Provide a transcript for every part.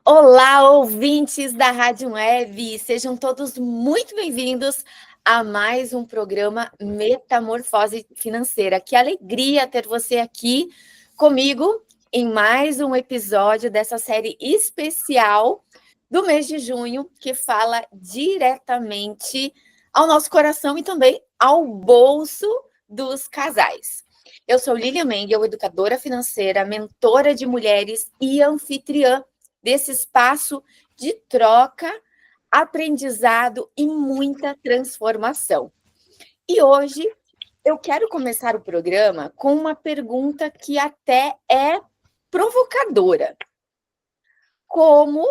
Olá, ouvintes da Rádio Web, sejam todos muito bem-vindos a mais um programa Metamorfose Financeira. Que alegria ter você aqui comigo em mais um episódio dessa série especial do mês de junho, que fala diretamente ao nosso coração e também ao bolso dos casais. Eu sou Lilian Mengel, educadora financeira, mentora de mulheres e anfitriã desse espaço de troca, aprendizado e muita transformação. E hoje eu quero começar o programa com uma pergunta que até é provocadora. Como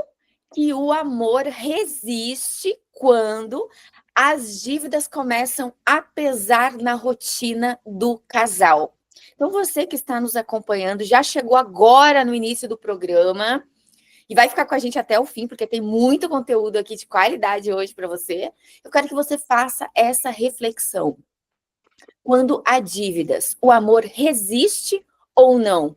que o amor resiste quando as dívidas começam a pesar na rotina do casal? Então, você que está nos acompanhando, já chegou agora no início do programa, e vai ficar com a gente até o fim, porque tem muito conteúdo aqui de qualidade hoje para você. Eu quero que você faça essa reflexão. Quando há dívidas, o amor resiste ou não?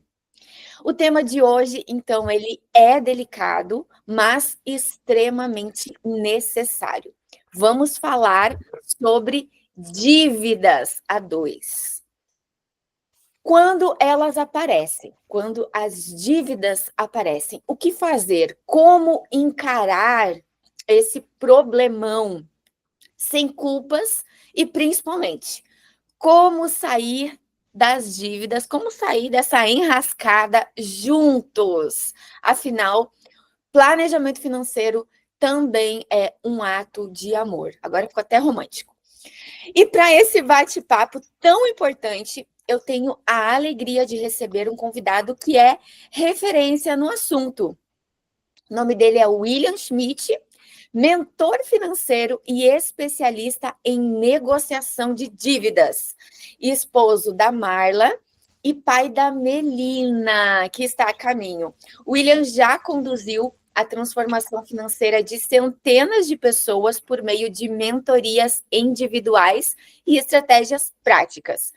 O tema de hoje, então, ele é delicado, mas extremamente necessário. Vamos falar sobre dívidas a dois. Quando elas aparecem, quando as dívidas aparecem, o que fazer? Como encarar esse problemão sem culpas e, principalmente, como sair das dívidas, como sair dessa enrascada juntos? Afinal, planejamento financeiro também é um ato de amor. Agora ficou até romântico. E para esse bate-papo tão importante, eu tenho a alegria de receber um convidado que é referência no assunto. O nome dele é William Schmidt, mentor financeiro e especialista em negociação de dívidas, esposo da Marla e pai da Melina, que está a caminho. O William já conduziu a transformação financeira de centenas de pessoas por meio de mentorias individuais e estratégias práticas.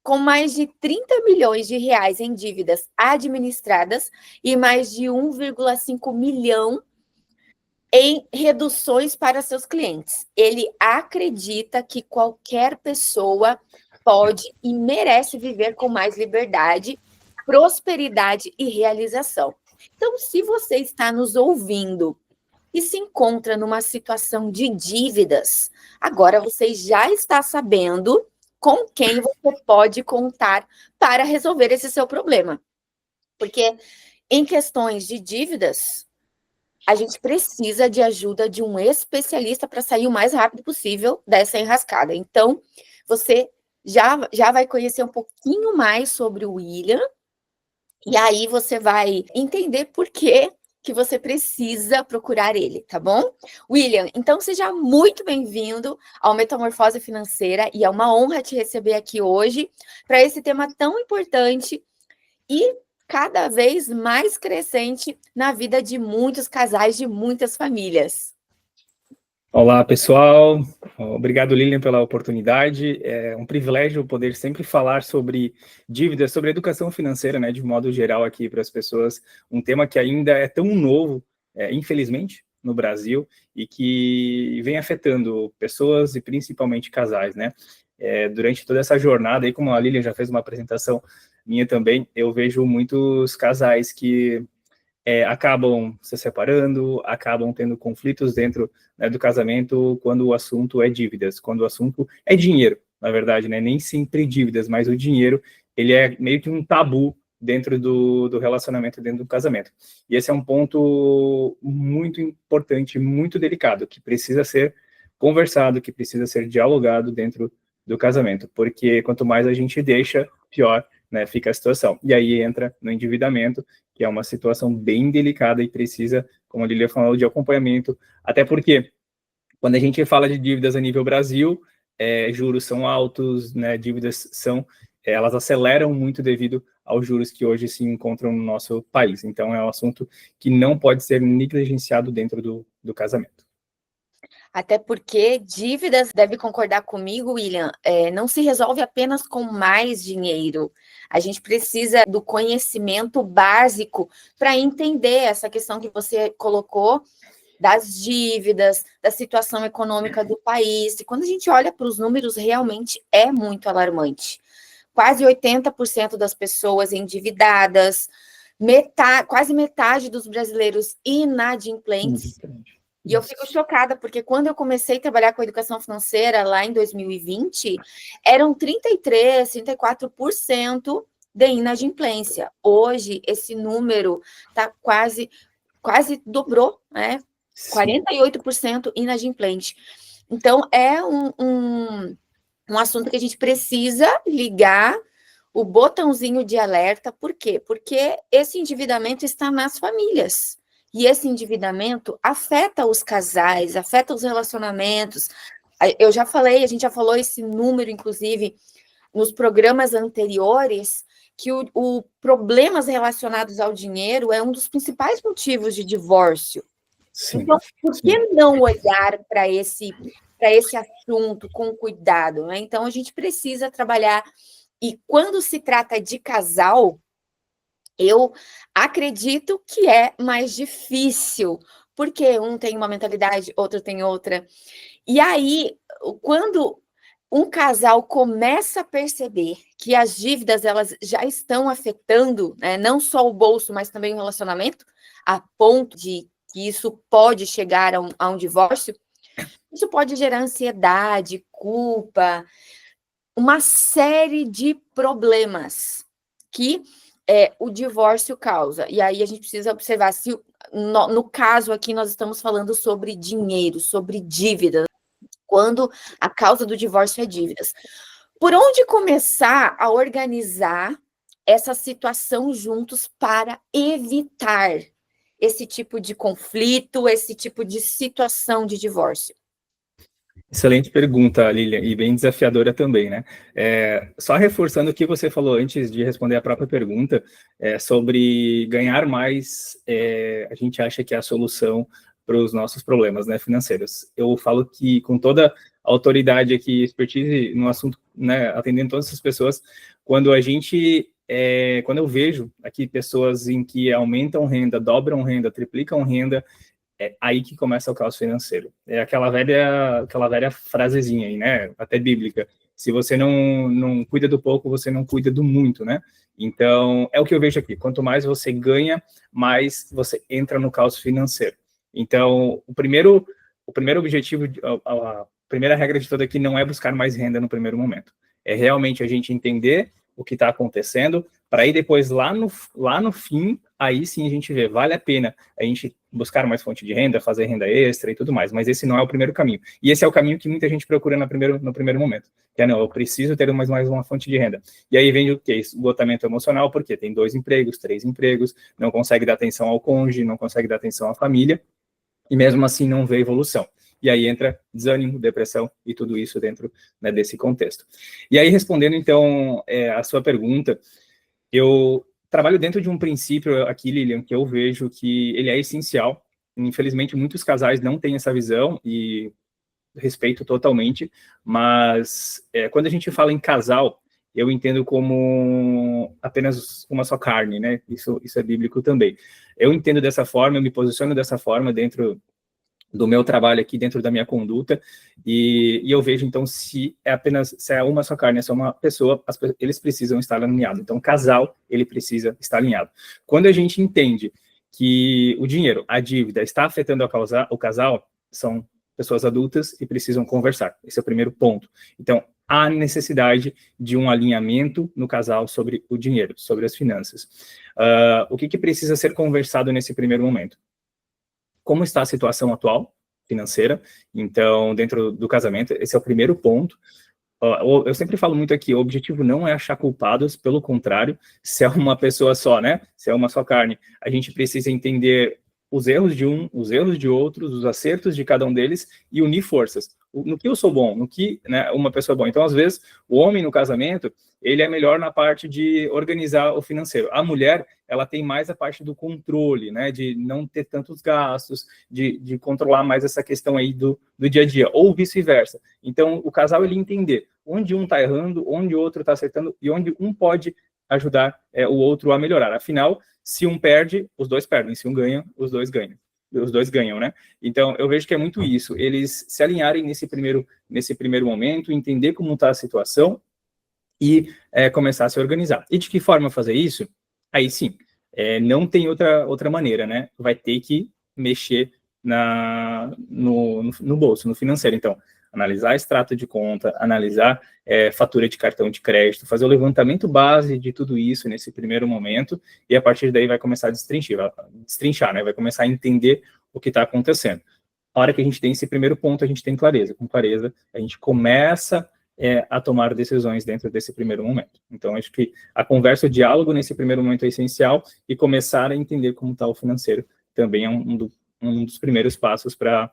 Com mais de 30 milhões de reais em dívidas administradas e mais de 1,5 milhão em reduções para seus clientes. Ele acredita que qualquer pessoa pode e merece viver com mais liberdade, prosperidade e realização. Então, se você está nos ouvindo e se encontra numa situação de dívidas, agora você já está sabendo com quem você pode contar para resolver esse seu problema. Porque em questões de dívidas, a gente precisa de ajuda de um especialista para sair o mais rápido possível dessa enrascada. Então, você já vai conhecer um pouquinho mais sobre o William, e aí você vai entender por que você precisa procurar ele, tá bom? William, então seja muito bem-vindo ao Metamorfose Financeira e é uma honra te receber aqui hoje para esse tema tão importante e cada vez mais crescente na vida de muitos casais, de muitas famílias. Olá, pessoal. Obrigado, Lilian, pela oportunidade. É um privilégio poder sempre falar sobre dívidas, sobre educação financeira, né, de modo geral aqui para as pessoas. Um tema que ainda é tão novo, infelizmente, no Brasil, e que vem afetando pessoas e principalmente casais, né? Durante toda essa jornada, aí como a Lilian já fez uma apresentação minha também, eu vejo muitos casais que acabam se separando, acabam tendo conflitos dentro, né, do casamento quando o assunto é dívidas, quando o assunto é dinheiro, na verdade, né? Nem sempre dívidas, mas o dinheiro, ele é meio que um tabu dentro do relacionamento, dentro do casamento. E esse é um ponto muito importante, muito delicado, que precisa ser conversado, que precisa ser dialogado dentro do casamento, porque quanto mais a gente deixa, pior, né, fica a situação. E aí entra no endividamento, que é uma situação bem delicada e precisa, como a Lilia falou, de acompanhamento, até porque quando a gente fala de dívidas a nível Brasil, juros são altos, né, dívidas elas aceleram muito devido aos juros que hoje se encontram no nosso país. Então, é um assunto que não pode ser negligenciado dentro do casamento. Até porque dívidas, deve concordar comigo, William, não se resolve apenas com mais dinheiro. A gente precisa do conhecimento básico para entender essa questão que você colocou das dívidas, da situação econômica do país. E quando a gente olha para os números, realmente é muito alarmante. Quase 80% das pessoas endividadas, quase metade dos brasileiros inadimplentes. E eu fico chocada, porque quando eu comecei a trabalhar com educação financeira lá em 2020, eram 33%, 34% de inadimplência. Hoje, esse número está quase dobrou, né? 48% inadimplente. Então, é um assunto que a gente precisa ligar o botãozinho de alerta. Por quê? Porque esse endividamento está nas famílias. E esse endividamento afeta os casais, afeta os relacionamentos. Eu já falei, a gente já falou esse número, inclusive, nos programas anteriores, que o problemas relacionados ao dinheiro é um dos principais motivos de divórcio. Sim, então, por que não olhar para esse assunto com cuidado, né? Então, a gente precisa trabalhar. E quando se trata de casal, eu acredito que é mais difícil, porque um tem uma mentalidade, outro tem outra. E aí, quando um casal começa a perceber que as dívidas elas já estão afetando, né, não só o bolso, mas também o relacionamento, a ponto de que isso pode chegar a um divórcio, isso pode gerar ansiedade, culpa, uma série de problemas que o divórcio causa. E aí a gente precisa observar se, no caso aqui, nós estamos falando sobre dinheiro, sobre dívidas, quando a causa do divórcio é dívidas. Por onde começar a organizar essa situação juntos para evitar esse tipo de conflito, esse tipo de situação de divórcio? Excelente pergunta, Lilian, e bem desafiadora também, né? Só reforçando o que você falou antes de responder a própria pergunta, sobre ganhar mais, a gente acha que é a solução para os nossos problemas, né, financeiros. Eu falo que com toda a autoridade aqui, expertise no assunto, né, atendendo todas essas pessoas, quando quando eu vejo aqui pessoas em que aumentam renda, dobram renda, triplicam renda, é aí que começa o caos financeiro. É aquela velha frasezinha aí, né? Até bíblica. Se você não cuida do pouco, você não cuida do muito, né? Então, é o que eu vejo aqui. Quanto mais você ganha, mais você entra no caos financeiro. Então, o primeiro objetivo, a primeira regra de toda aqui não é buscar mais renda no primeiro momento. É realmente a gente entender o que está acontecendo, para aí depois, lá no fim, aí sim a gente vê, vale a pena a gente buscar mais fonte de renda, fazer renda extra e tudo mais, mas esse não é o primeiro caminho. E esse é o caminho que muita gente procura no primeiro momento, que é, não, eu preciso ter mais uma fonte de renda. E aí vem o que? Esgotamento emocional, porque tem 2 empregos, 3 empregos, não consegue dar atenção ao cônjuge, não consegue dar atenção à família, e mesmo assim não vê evolução. E aí entra desânimo, depressão e tudo isso dentro, né, desse contexto. E aí, respondendo, então, a sua pergunta, eu trabalho dentro de um princípio aqui, Lilian, que eu vejo que ele é essencial. Infelizmente, muitos casais não têm essa visão e respeito totalmente, mas quando a gente fala em casal, eu entendo como apenas uma só carne, né? Isso é bíblico também. Eu entendo dessa forma, eu me posiciono dessa forma dentro do meu trabalho aqui, dentro da minha conduta, e eu vejo, então, se é uma só carne, é só uma pessoa, eles precisam estar alinhados. Então, o casal, ele precisa estar alinhado. Quando a gente entende que o dinheiro, a dívida, está afetando o casal, são pessoas adultas e precisam conversar. Esse é o primeiro ponto. Então, há necessidade de um alinhamento no casal sobre o dinheiro, sobre as finanças. O que precisa ser conversado nesse primeiro momento? Como está a situação atual financeira? Então, dentro do casamento, esse é o primeiro ponto. Eu sempre falo muito aqui, o objetivo não é achar culpados, pelo contrário, se é uma pessoa só, né? Se é uma só carne, a gente precisa entender os erros de um, os erros de outros, os acertos de cada um deles e unir forças. no que eu sou bom, no que, né, uma pessoa é boa. Então, às vezes, o homem no casamento, ele é melhor na parte de organizar o financeiro. A mulher, ela tem mais a parte do controle, né, de não ter tantos gastos, de controlar mais essa questão aí do dia a dia, ou vice-versa. Então, o casal, ele entender onde um está errando, onde o outro está acertando e onde um pode ajudar o outro a melhorar. Afinal, se um perde, os dois perdem. Se um ganha, os dois ganham. Os dois ganham, né? Então, eu vejo que é muito isso. Eles se alinharem nesse primeiro momento, entender como está a situação e começar a se organizar. E de que forma fazer isso? Aí sim, não tem outra maneira, né? Vai ter que mexer no bolso, no financeiro. Então, analisar extrato de conta, analisar fatura de cartão de crédito, fazer o levantamento base de tudo isso nesse primeiro momento, e a partir daí vai começar a destrinchar, né? Vai começar a entender o que está acontecendo. A hora que a gente tem esse primeiro ponto, a gente tem clareza. Com clareza, a gente começa a tomar decisões dentro desse primeiro momento. Então, acho que a conversa, o diálogo nesse primeiro momento é essencial, e começar a entender como está o financeiro também é um dos primeiros passos para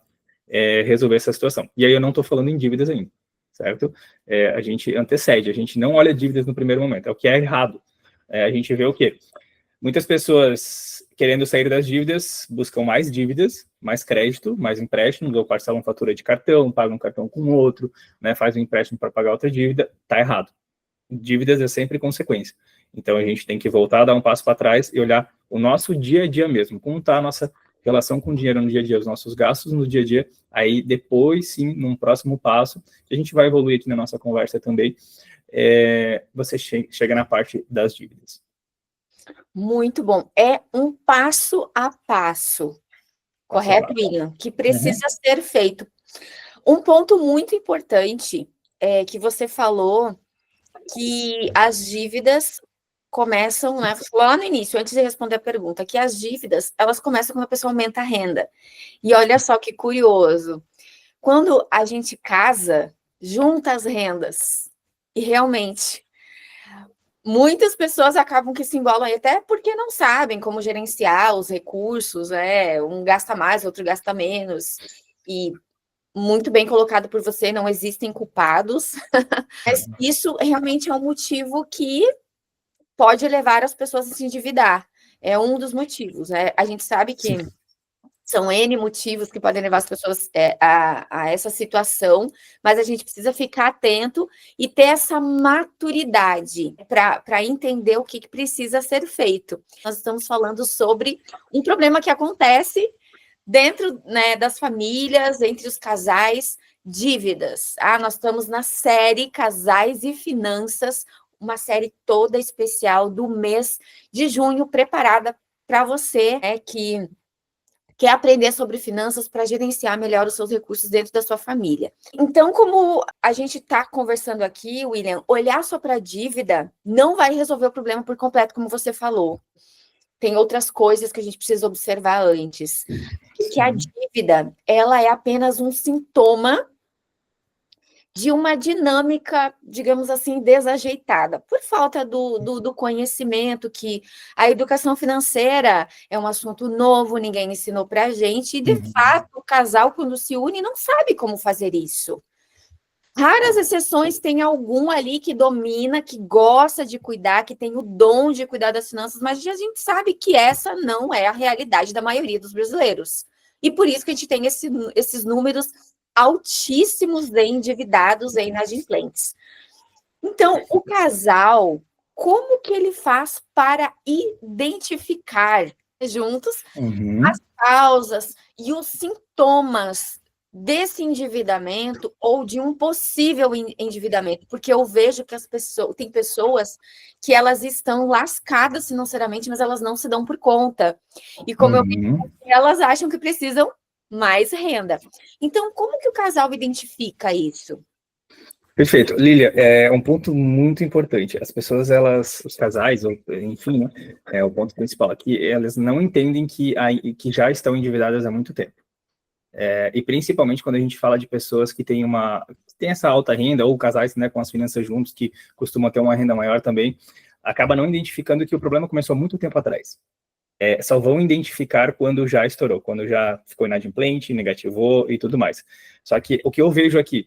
resolver essa situação. E aí eu não estou falando em dívidas ainda, certo? A gente antecede, a gente não olha dívidas no primeiro momento, é o que é errado. A gente vê o quê? Muitas pessoas, querendo sair das dívidas, buscam mais dívidas, mais crédito, mais empréstimo, ou parcelam fatura de cartão, pagam um cartão com outro, né, faz um empréstimo para pagar outra dívida. Tá errado. Dívidas é sempre consequência. Então, a gente tem que voltar, dar um passo para trás e olhar o nosso dia a dia mesmo, como está a nossa relação com o dinheiro no dia a dia, os nossos gastos no dia a dia. Aí, depois, sim, num próximo passo, que a gente vai evoluir aqui na nossa conversa também, você chega na parte das dívidas. Muito bom. É um passo a passo, correto, William? Que precisa ser feito. Um ponto muito importante que você falou, que as dívidas começam, né, lá no início, antes de responder a pergunta, que as dívidas, elas começam quando a pessoa aumenta a renda. E olha só que curioso, quando a gente casa, junta as rendas, e realmente muitas pessoas acabam que se embolam aí, até porque não sabem como gerenciar os recursos, um gasta mais, outro gasta menos, e muito bem colocado por você, não existem culpados, mas isso realmente é um motivo que pode levar as pessoas a se endividar, é um dos motivos, né? A gente sabe que Sim. São N motivos que podem levar as pessoas a essa situação, mas a gente precisa ficar atento e ter essa maturidade para entender o que precisa ser feito. Nós estamos falando sobre um problema que acontece dentro, né, das famílias, entre os casais, dívidas. Nós estamos na série Casais e Finanças, uma série toda especial do mês de junho, preparada para você, que quer aprender sobre finanças para gerenciar melhor os seus recursos dentro da sua família. Então, como a gente está conversando aqui, William, olhar só para a dívida não vai resolver o problema por completo, como você falou. Tem outras coisas que a gente precisa observar antes. Que a dívida, ela é apenas um sintoma de uma dinâmica, digamos assim, desajeitada, por falta do conhecimento, que a educação financeira é um assunto novo, ninguém ensinou para a gente, e, de fato, o casal, quando se une, não sabe como fazer isso. Raras exceções, tem algum ali que domina, que gosta de cuidar, que tem o dom de cuidar das finanças, mas a gente sabe que essa não é a realidade da maioria dos brasileiros. E por isso que a gente tem esses números altíssimos de endividados e inadimplentes. Então, o casal, como que ele faz para identificar juntos as causas e os sintomas desse endividamento ou de um possível endividamento? Porque eu vejo que tem pessoas que elas estão lascadas financeiramente, mas elas não se dão por conta. E como eu disse, elas acham que precisam mais renda. Então, como que o casal identifica isso? Perfeito. Lília, é um ponto muito importante. As pessoas, os casais, enfim, né, o ponto principal aqui, elas não entendem que já estão endividadas há muito tempo. E principalmente quando a gente fala de pessoas que têm essa alta renda, ou casais, né, com as finanças juntos, que costumam ter uma renda maior também, acaba não identificando que o problema começou há muito tempo atrás. só vão identificar quando já estourou, quando já ficou inadimplente, negativou e tudo mais. Só que o que eu vejo aqui,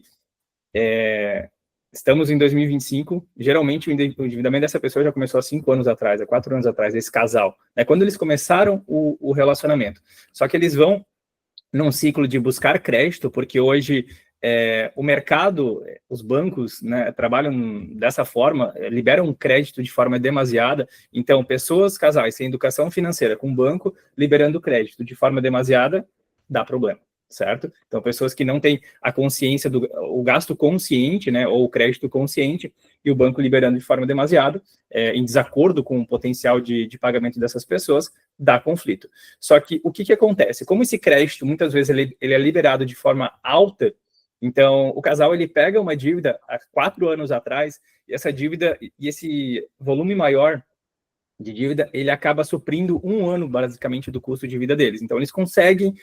estamos em 2025, geralmente o endividamento dessa pessoa já começou há 5 anos atrás, há 4 anos atrás, esse casal, né, quando eles começaram o relacionamento. Só que eles vão num ciclo de buscar crédito, porque hoje o mercado, os bancos, né, trabalham dessa forma, liberam crédito de forma demasiada. Então, pessoas, casais sem educação financeira com banco, liberando crédito de forma demasiada, dá problema, certo? Então, pessoas que não têm a consciência o gasto consciente, né, ou o crédito consciente, e o banco liberando de forma demasiada, em desacordo com o potencial de pagamento dessas pessoas, dá conflito. Só que o que acontece? Como esse crédito, muitas vezes, ele é liberado de forma alta, então, o casal, ele pega uma dívida há 4 anos atrás, e essa dívida, e esse volume maior de dívida, ele acaba suprindo 1 ano, basicamente, do custo de vida deles. Então, eles conseguem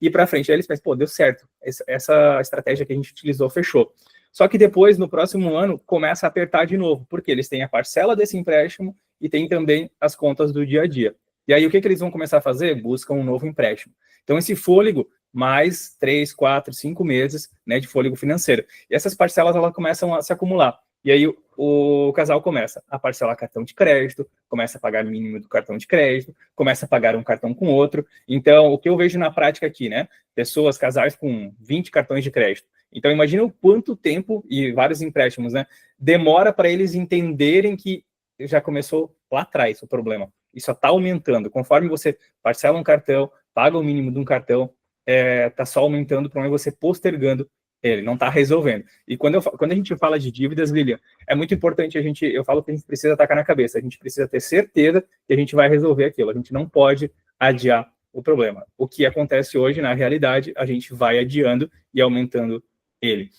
ir para frente. Aí eles pensam, pô, deu certo, essa estratégia que a gente utilizou fechou. Só que depois, no próximo ano, começa a apertar de novo, porque eles têm a parcela desse empréstimo e tem também as contas do dia a dia. E aí, o que eles vão começar a fazer? Buscam um novo empréstimo. Então, esse fôlego, mais 3, 4, 5 meses, né, de fôlego financeiro. E essas parcelas, elas começam a se acumular. E aí, o casal começa a parcelar cartão de crédito, começa a pagar o mínimo do cartão de crédito, começa a pagar um cartão com outro. Então, o que eu vejo na prática aqui, né? Pessoas, casais com 20 cartões de crédito. Então, imagina o quanto tempo, e vários empréstimos, né? Demora para eles entenderem que já começou lá atrás o problema. E só está aumentando. Conforme você parcela um cartão, paga o mínimo de um cartão, está só aumentando o problema, você postergando ele, não está resolvendo. E quando a gente fala de dívidas, Lilian, é muito importante eu falo que a gente precisa tacar na cabeça, a gente precisa ter certeza que a gente vai resolver aquilo, a gente não pode adiar o problema. O que acontece hoje, na realidade, a gente vai adiando e aumentando ele.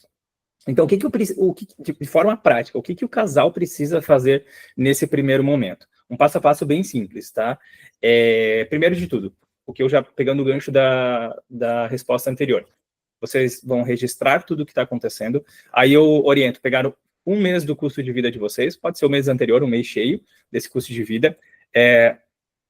Então, de forma prática, o que o casal precisa fazer nesse primeiro momento? Um passo a passo bem simples, tá? Primeiro de tudo, o que eu já pegando o gancho da resposta anterior. Vocês vão registrar tudo o que está acontecendo. Aí eu oriento pegar 1 mês do custo de vida de vocês, pode ser o mês anterior, um mês cheio desse custo de vida.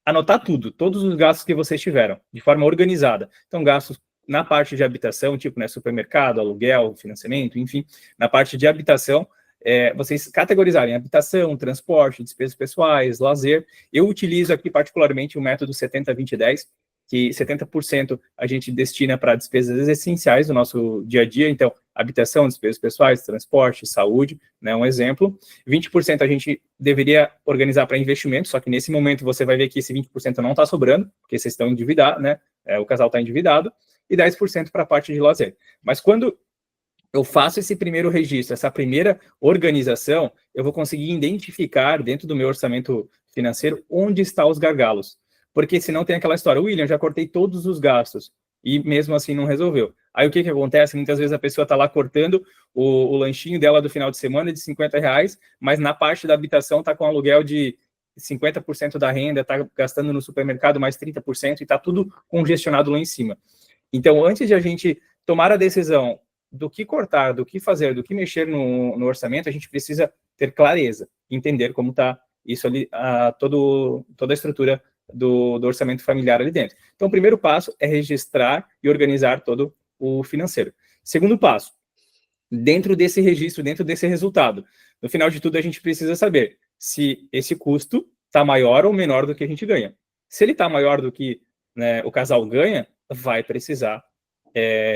Anotar tudo, todos os gastos que vocês tiveram, de forma organizada. Então, gastos na parte de habitação, tipo, né, supermercado, aluguel, financiamento, enfim. Na parte de habitação, vocês categorizarem habitação, transporte, despesas pessoais, lazer. Eu utilizo aqui particularmente o método 70-20-10, que 70% a gente destina para despesas essenciais do nosso dia a dia, então, habitação, despesas pessoais, transporte, saúde, né, um exemplo. 20% a gente deveria organizar para investimento, só que nesse momento você vai ver que esse 20% não está sobrando, porque vocês estão endividados, né, o casal está endividado, e 10% para a parte de lazer. Mas quando eu faço esse primeiro registro, essa primeira organização, eu vou conseguir identificar dentro do meu orçamento financeiro onde estão os gargalos. Porque senão tem aquela história, William, já cortei todos os gastos, e mesmo assim não resolveu. Aí o que acontece? Muitas vezes a pessoa está lá cortando o lanchinho dela do final de semana de R$50, mas na parte da habitação está com aluguel de 50% da renda, está gastando no supermercado mais 30%, e está tudo congestionado lá em cima. Então, antes de a gente tomar a decisão do que cortar, do que fazer, do que mexer no orçamento, a gente precisa ter clareza, entender como está isso ali, toda a estrutura do orçamento familiar ali dentro. Então, o primeiro passo é registrar e organizar todo o financeiro. Segundo passo, dentro desse registro, dentro desse resultado, no final de tudo, a gente precisa saber se esse custo está maior ou menor do que a gente ganha. Se ele está maior do que, né, o casal ganha, vai precisar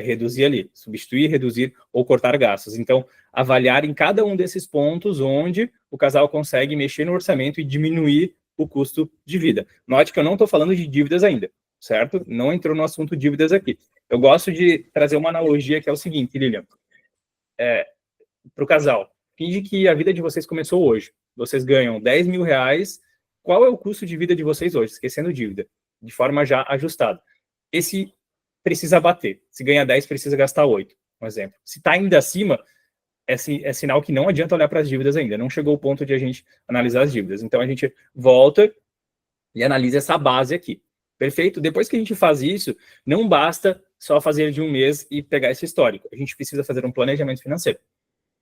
reduzir ali, substituir, reduzir ou cortar gastos. Então, avaliar em cada um desses pontos onde o casal consegue mexer no orçamento e diminuir o custo de vida. Note que eu não estou falando de dívidas ainda, certo? Não entrou no assunto dívidas aqui. Eu gosto de trazer uma analogia que é o seguinte, Lilian, para o casal. Finge que a vida de vocês começou hoje. Vocês ganham R$10.000. Qual é o custo de vida de vocês hoje? Esquecendo dívida, de forma já ajustada. Esse precisa bater. Se ganha 10, precisa gastar 8, um exemplo. Se está ainda acima, é sinal que não adianta olhar para as dívidas ainda. Não chegou o ponto de a gente analisar as dívidas. Então, a gente volta e analisa essa base aqui. Perfeito? Depois que a gente faz isso, não basta só fazer de um mês e pegar esse histórico. A gente precisa fazer um planejamento financeiro,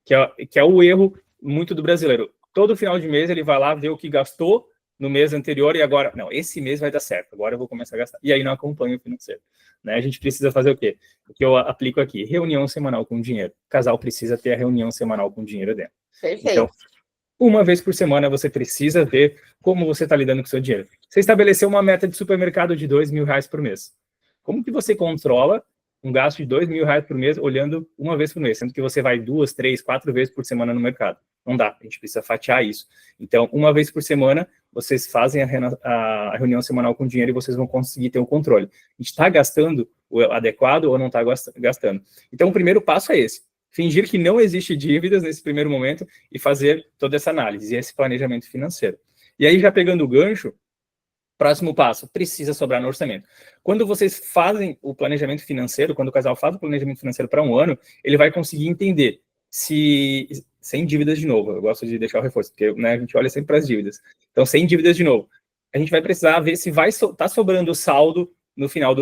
que é o erro muito do brasileiro. Todo final de mês ele vai lá ver o que gastou no mês anterior e agora, não, esse mês vai dar certo, agora eu vou começar a gastar. E aí não acompanha o financeiro. Né? A gente precisa fazer o quê? O que eu aplico aqui, reunião semanal com dinheiro. O casal precisa ter a reunião semanal com dinheiro dentro. Perfeito. Então, uma vez por semana você precisa ver como você está lidando com o seu dinheiro. Você estabeleceu uma meta de supermercado de R$2.000 por mês. Como que você controla um gasto de R$2.000 por mês olhando uma vez por mês, sendo que você vai 2, 3, 4 vezes por semana no mercado? Não dá, a gente precisa fatiar isso. Então, uma vez por semana, vocês fazem a reunião semanal com dinheiro e vocês vão conseguir ter o controle. A gente está gastando o adequado ou não está gastando? Então, o primeiro passo é esse. Fingir que não existe dívidas nesse primeiro momento e fazer toda essa análise e esse planejamento financeiro. E aí, já pegando o gancho, próximo passo, precisa sobrar no orçamento. Quando vocês fazem o planejamento financeiro, quando o casal faz o planejamento financeiro para um ano, ele vai conseguir entender se... Sem dívidas de novo, eu gosto de deixar o reforço, porque né, a gente olha sempre para as dívidas. Então, sem dívidas de novo. A gente vai precisar ver se vai tá sobrando saldo no final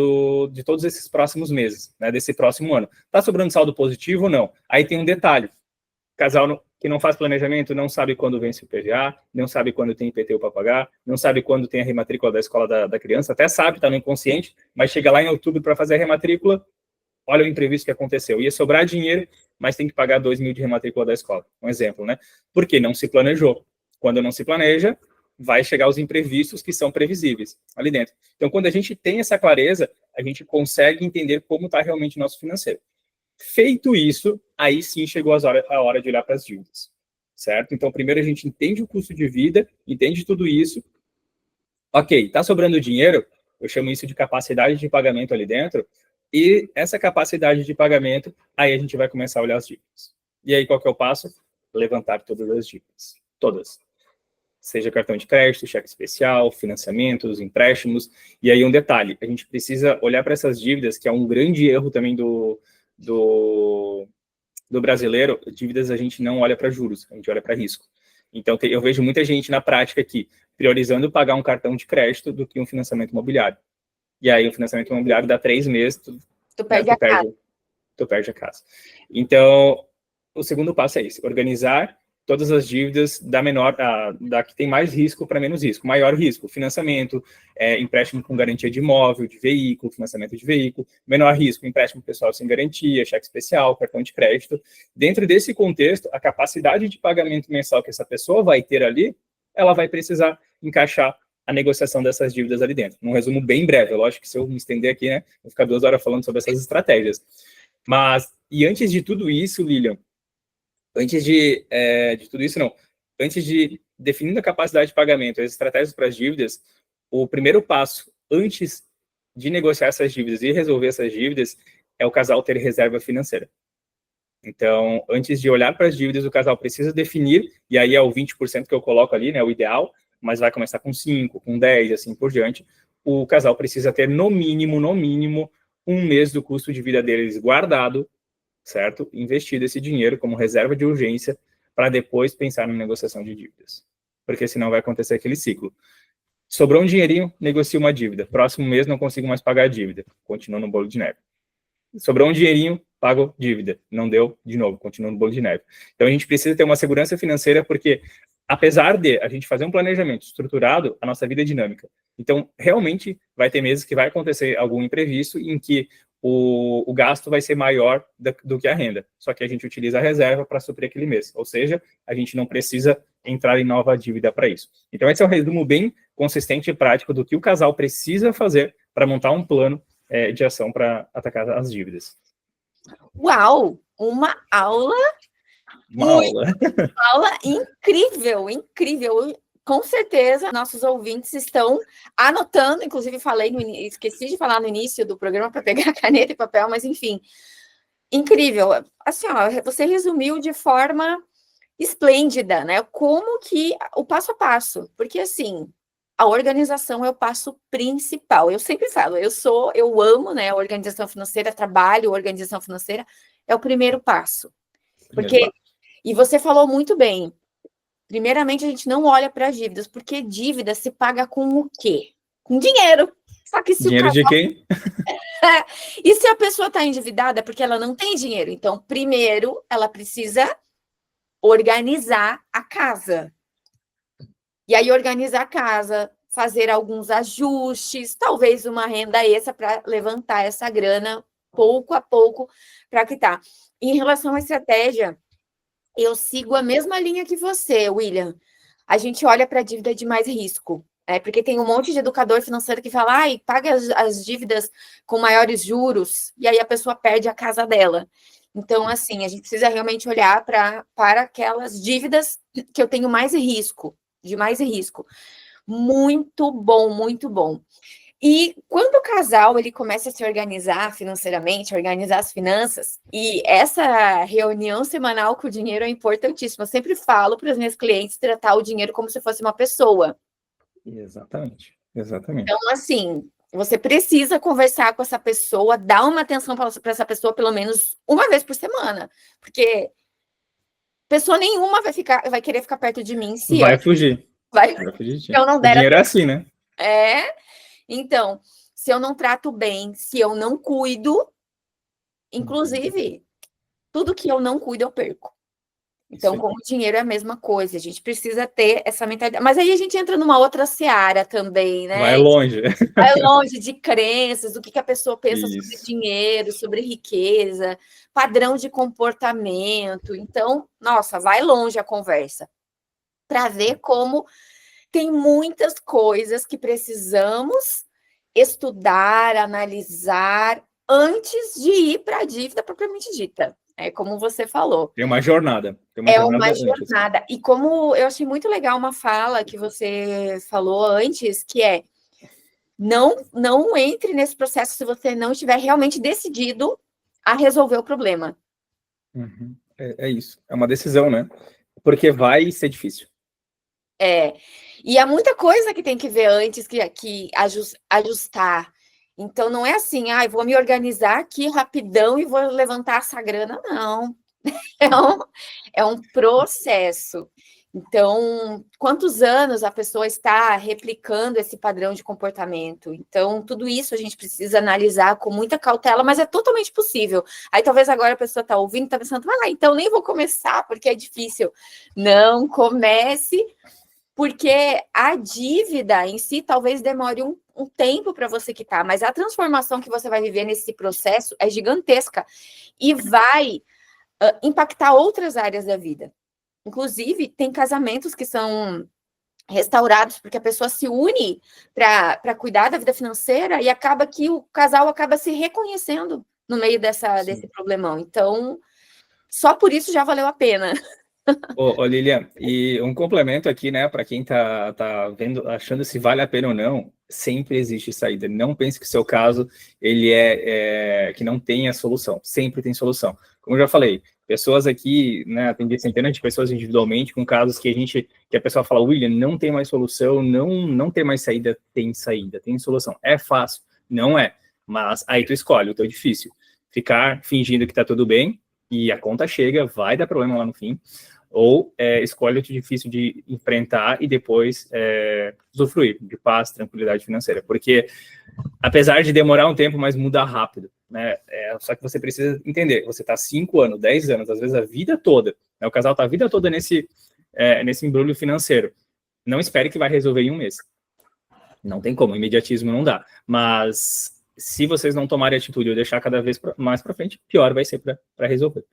de todos esses próximos meses, né, desse próximo ano. Está sobrando saldo positivo ou não? Aí tem um detalhe. Casal que não faz planejamento não sabe quando vence o PVA, não sabe quando tem IPTU para pagar, não sabe quando tem a rematrícula da escola da criança, até sabe, está no inconsciente, mas chega lá em outubro para fazer a rematrícula, olha o imprevisto que aconteceu. Ia sobrar dinheiro, mas tem que pagar 2.000 de rematrícula da escola. Um exemplo, né? Porque não se planejou. Quando não se planeja, vai chegar os imprevistos que são previsíveis ali dentro. Então, quando a gente tem essa clareza, a gente consegue entender como está realmente o nosso financeiro. Feito isso, aí sim chegou a hora de olhar para as dívidas, certo? Então, primeiro a gente entende o custo de vida, entende tudo isso. Ok, está sobrando dinheiro, eu chamo isso de capacidade de pagamento ali dentro, e essa capacidade de pagamento, aí a gente vai começar a olhar as dívidas. E aí, qual que é o passo? Levantar todas as dívidas. Todas. Seja cartão de crédito, cheque especial, financiamentos, empréstimos. E aí um detalhe, a gente precisa olhar para essas dívidas, que é um grande erro também do brasileiro. Dívidas a gente não olha para juros, a gente olha para risco. Então, eu vejo muita gente na prática aqui, priorizando pagar um cartão de crédito do que um financiamento imobiliário. E aí, o financiamento imobiliário dá 3 meses, tu perde a casa. Tu perde a casa. Então, o segundo passo é esse, organizar todas as dívidas da que tem mais risco para menos risco. Maior risco, financiamento, empréstimo com garantia de imóvel, de veículo, financiamento de veículo. Menor risco, empréstimo pessoal sem garantia, cheque especial, cartão de crédito. Dentro desse contexto, a capacidade de pagamento mensal que essa pessoa vai ter ali, ela vai precisar encaixar a negociação dessas dívidas ali dentro. Um resumo bem breve, lógico que se eu me estender aqui, né, vou ficar 2 horas falando sobre essas estratégias. Mas, e antes de tudo isso, Lilian, antes de tudo isso, não, antes de definir a capacidade de pagamento, as estratégias para as dívidas, o primeiro passo, antes de negociar essas dívidas e resolver essas dívidas, é o casal ter reserva financeira. Então, antes de olhar para as dívidas, o casal precisa definir, e aí é o 20% que eu coloco ali, né, o ideal, mas vai começar com 5, com 10, e assim por diante. O casal precisa ter, no mínimo, um mês do custo de vida deles guardado, certo? Investido esse dinheiro como reserva de urgência para depois pensar na negociação de dívidas. Porque senão vai acontecer aquele ciclo. Sobrou um dinheirinho, negocio uma dívida. Próximo mês não consigo mais pagar a dívida. Continua no bolo de neve. Sobrou um dinheirinho, pago dívida. Não deu, de novo, continua no bolo de neve. Então a gente precisa ter uma segurança financeira porque, apesar de a gente fazer um planejamento estruturado, a nossa vida é dinâmica. Então, realmente, vai ter meses que vai acontecer algum imprevisto em que o gasto vai ser maior do que a renda. Só que a gente utiliza a reserva para suprir aquele mês. Ou seja, a gente não precisa entrar em nova dívida para isso. Então, esse é um resumo bem consistente e prático do que o casal precisa fazer para montar um plano de ação para atacar as dívidas. Uau! Uma aula incrível, incrível. Com certeza, nossos ouvintes estão anotando, inclusive esqueci de falar no início do programa para pegar caneta e papel, mas enfim, incrível. Assim, ó, você resumiu de forma esplêndida, né? Como que o passo a passo, porque assim, a organização é o passo principal. Eu sempre falo, eu amo, né, a organização financeira, trabalho, organização financeira é o primeiro passo. E você falou muito bem. Primeiramente, a gente não olha para as dívidas, porque dívida se paga com o quê? Com dinheiro. Só que se dinheiro de quem? E se a pessoa está endividada é porque ela não tem dinheiro. Então, primeiro, ela precisa organizar a casa. E aí organizar a casa, fazer alguns ajustes, talvez uma renda extra para levantar essa grana pouco a pouco para quitar. Em relação à estratégia, eu sigo a mesma linha que você, William. A gente olha para a dívida de mais risco. Porque tem um monte de educador financeiro que fala, ai, paga as dívidas com maiores juros, e aí a pessoa perde a casa dela. Então, assim, a gente precisa realmente olhar para aquelas dívidas que eu tenho mais risco, de mais risco. Muito bom, muito bom. E quando o casal ele começa a se organizar financeiramente, organizar as finanças, e essa reunião semanal com o dinheiro é importantíssima. Eu sempre falo para os meus clientes tratar o dinheiro como se fosse uma pessoa. Exatamente, exatamente. Então, assim, você precisa conversar com essa pessoa, dar uma atenção para essa pessoa pelo menos uma vez por semana, porque pessoa nenhuma vai querer ficar perto de mim se Vai fugir. vai, Vai fugir de ti. eu não O der dinheiro é atenção. assim, né? Então, se eu não trato bem, se eu não cuido, inclusive, tudo que eu não cuido, eu perco. Então, como o dinheiro é a mesma coisa, a gente precisa ter essa mentalidade. Mas aí a gente entra numa outra seara também, né? Vai longe. Vai longe de crenças, do que a pessoa pensa sobre Isso. dinheiro, sobre riqueza, padrão de comportamento. Então, nossa, vai longe a conversa. Para ver como tem muitas coisas que precisamos estudar, analisar antes de ir para a dívida propriamente dita. É como você falou. Tem uma jornada. Tem uma É jornada uma antes. jornada. E como eu achei muito legal uma fala que você falou antes, que é não entre nesse processo se você não estiver realmente decidido a resolver o problema. Uhum. É isso. É uma decisão, né? Porque vai ser difícil. E há muita coisa que tem que ver antes que ajustar. Então, não é assim, vou me organizar aqui rapidão e vou levantar essa grana, não. É um processo. Então, quantos anos a pessoa está replicando esse padrão de comportamento? Então, tudo isso a gente precisa analisar com muita cautela, mas é totalmente possível. Aí, talvez agora a pessoa está ouvindo, está pensando, então nem vou começar porque é difícil. Não comece, porque a dívida em si talvez demore um tempo para você quitar, mas a transformação que você vai viver nesse processo é gigantesca e vai impactar outras áreas da vida. Inclusive, tem casamentos que são restaurados porque a pessoa se une para cuidar da vida financeira e acaba que o casal acaba se reconhecendo no meio desse problemão. Então, só por isso já valeu a pena. Ô, Lilian, e um complemento aqui, né, para quem tá vendo, achando se vale a pena ou não, sempre existe saída. Não pense que o seu caso ele que não tenha solução. Sempre tem solução. Como eu já falei, pessoas aqui, né, atendi centenas de pessoas individualmente com casos que a pessoa fala, William, não tem mais solução, não tem mais saída, tem solução. É fácil? Não é. Mas aí tu escolhe, o teu difícil. Ficar fingindo que tá tudo bem e a conta chega, vai dar problema lá no fim, ou escolhe o difícil de enfrentar e depois usufruir de paz, tranquilidade financeira, porque apesar de demorar um tempo, mas muda rápido, né? Só que você precisa entender, você está 5 anos, 10 anos, às vezes a vida toda, né? O casal está a vida toda nesse embrulho financeiro. Não espere que vai resolver em um mês. Não tem como, imediatismo não dá. Mas se vocês não tomarem atitude ou deixar cada vez mais para frente, pior vai ser para resolver.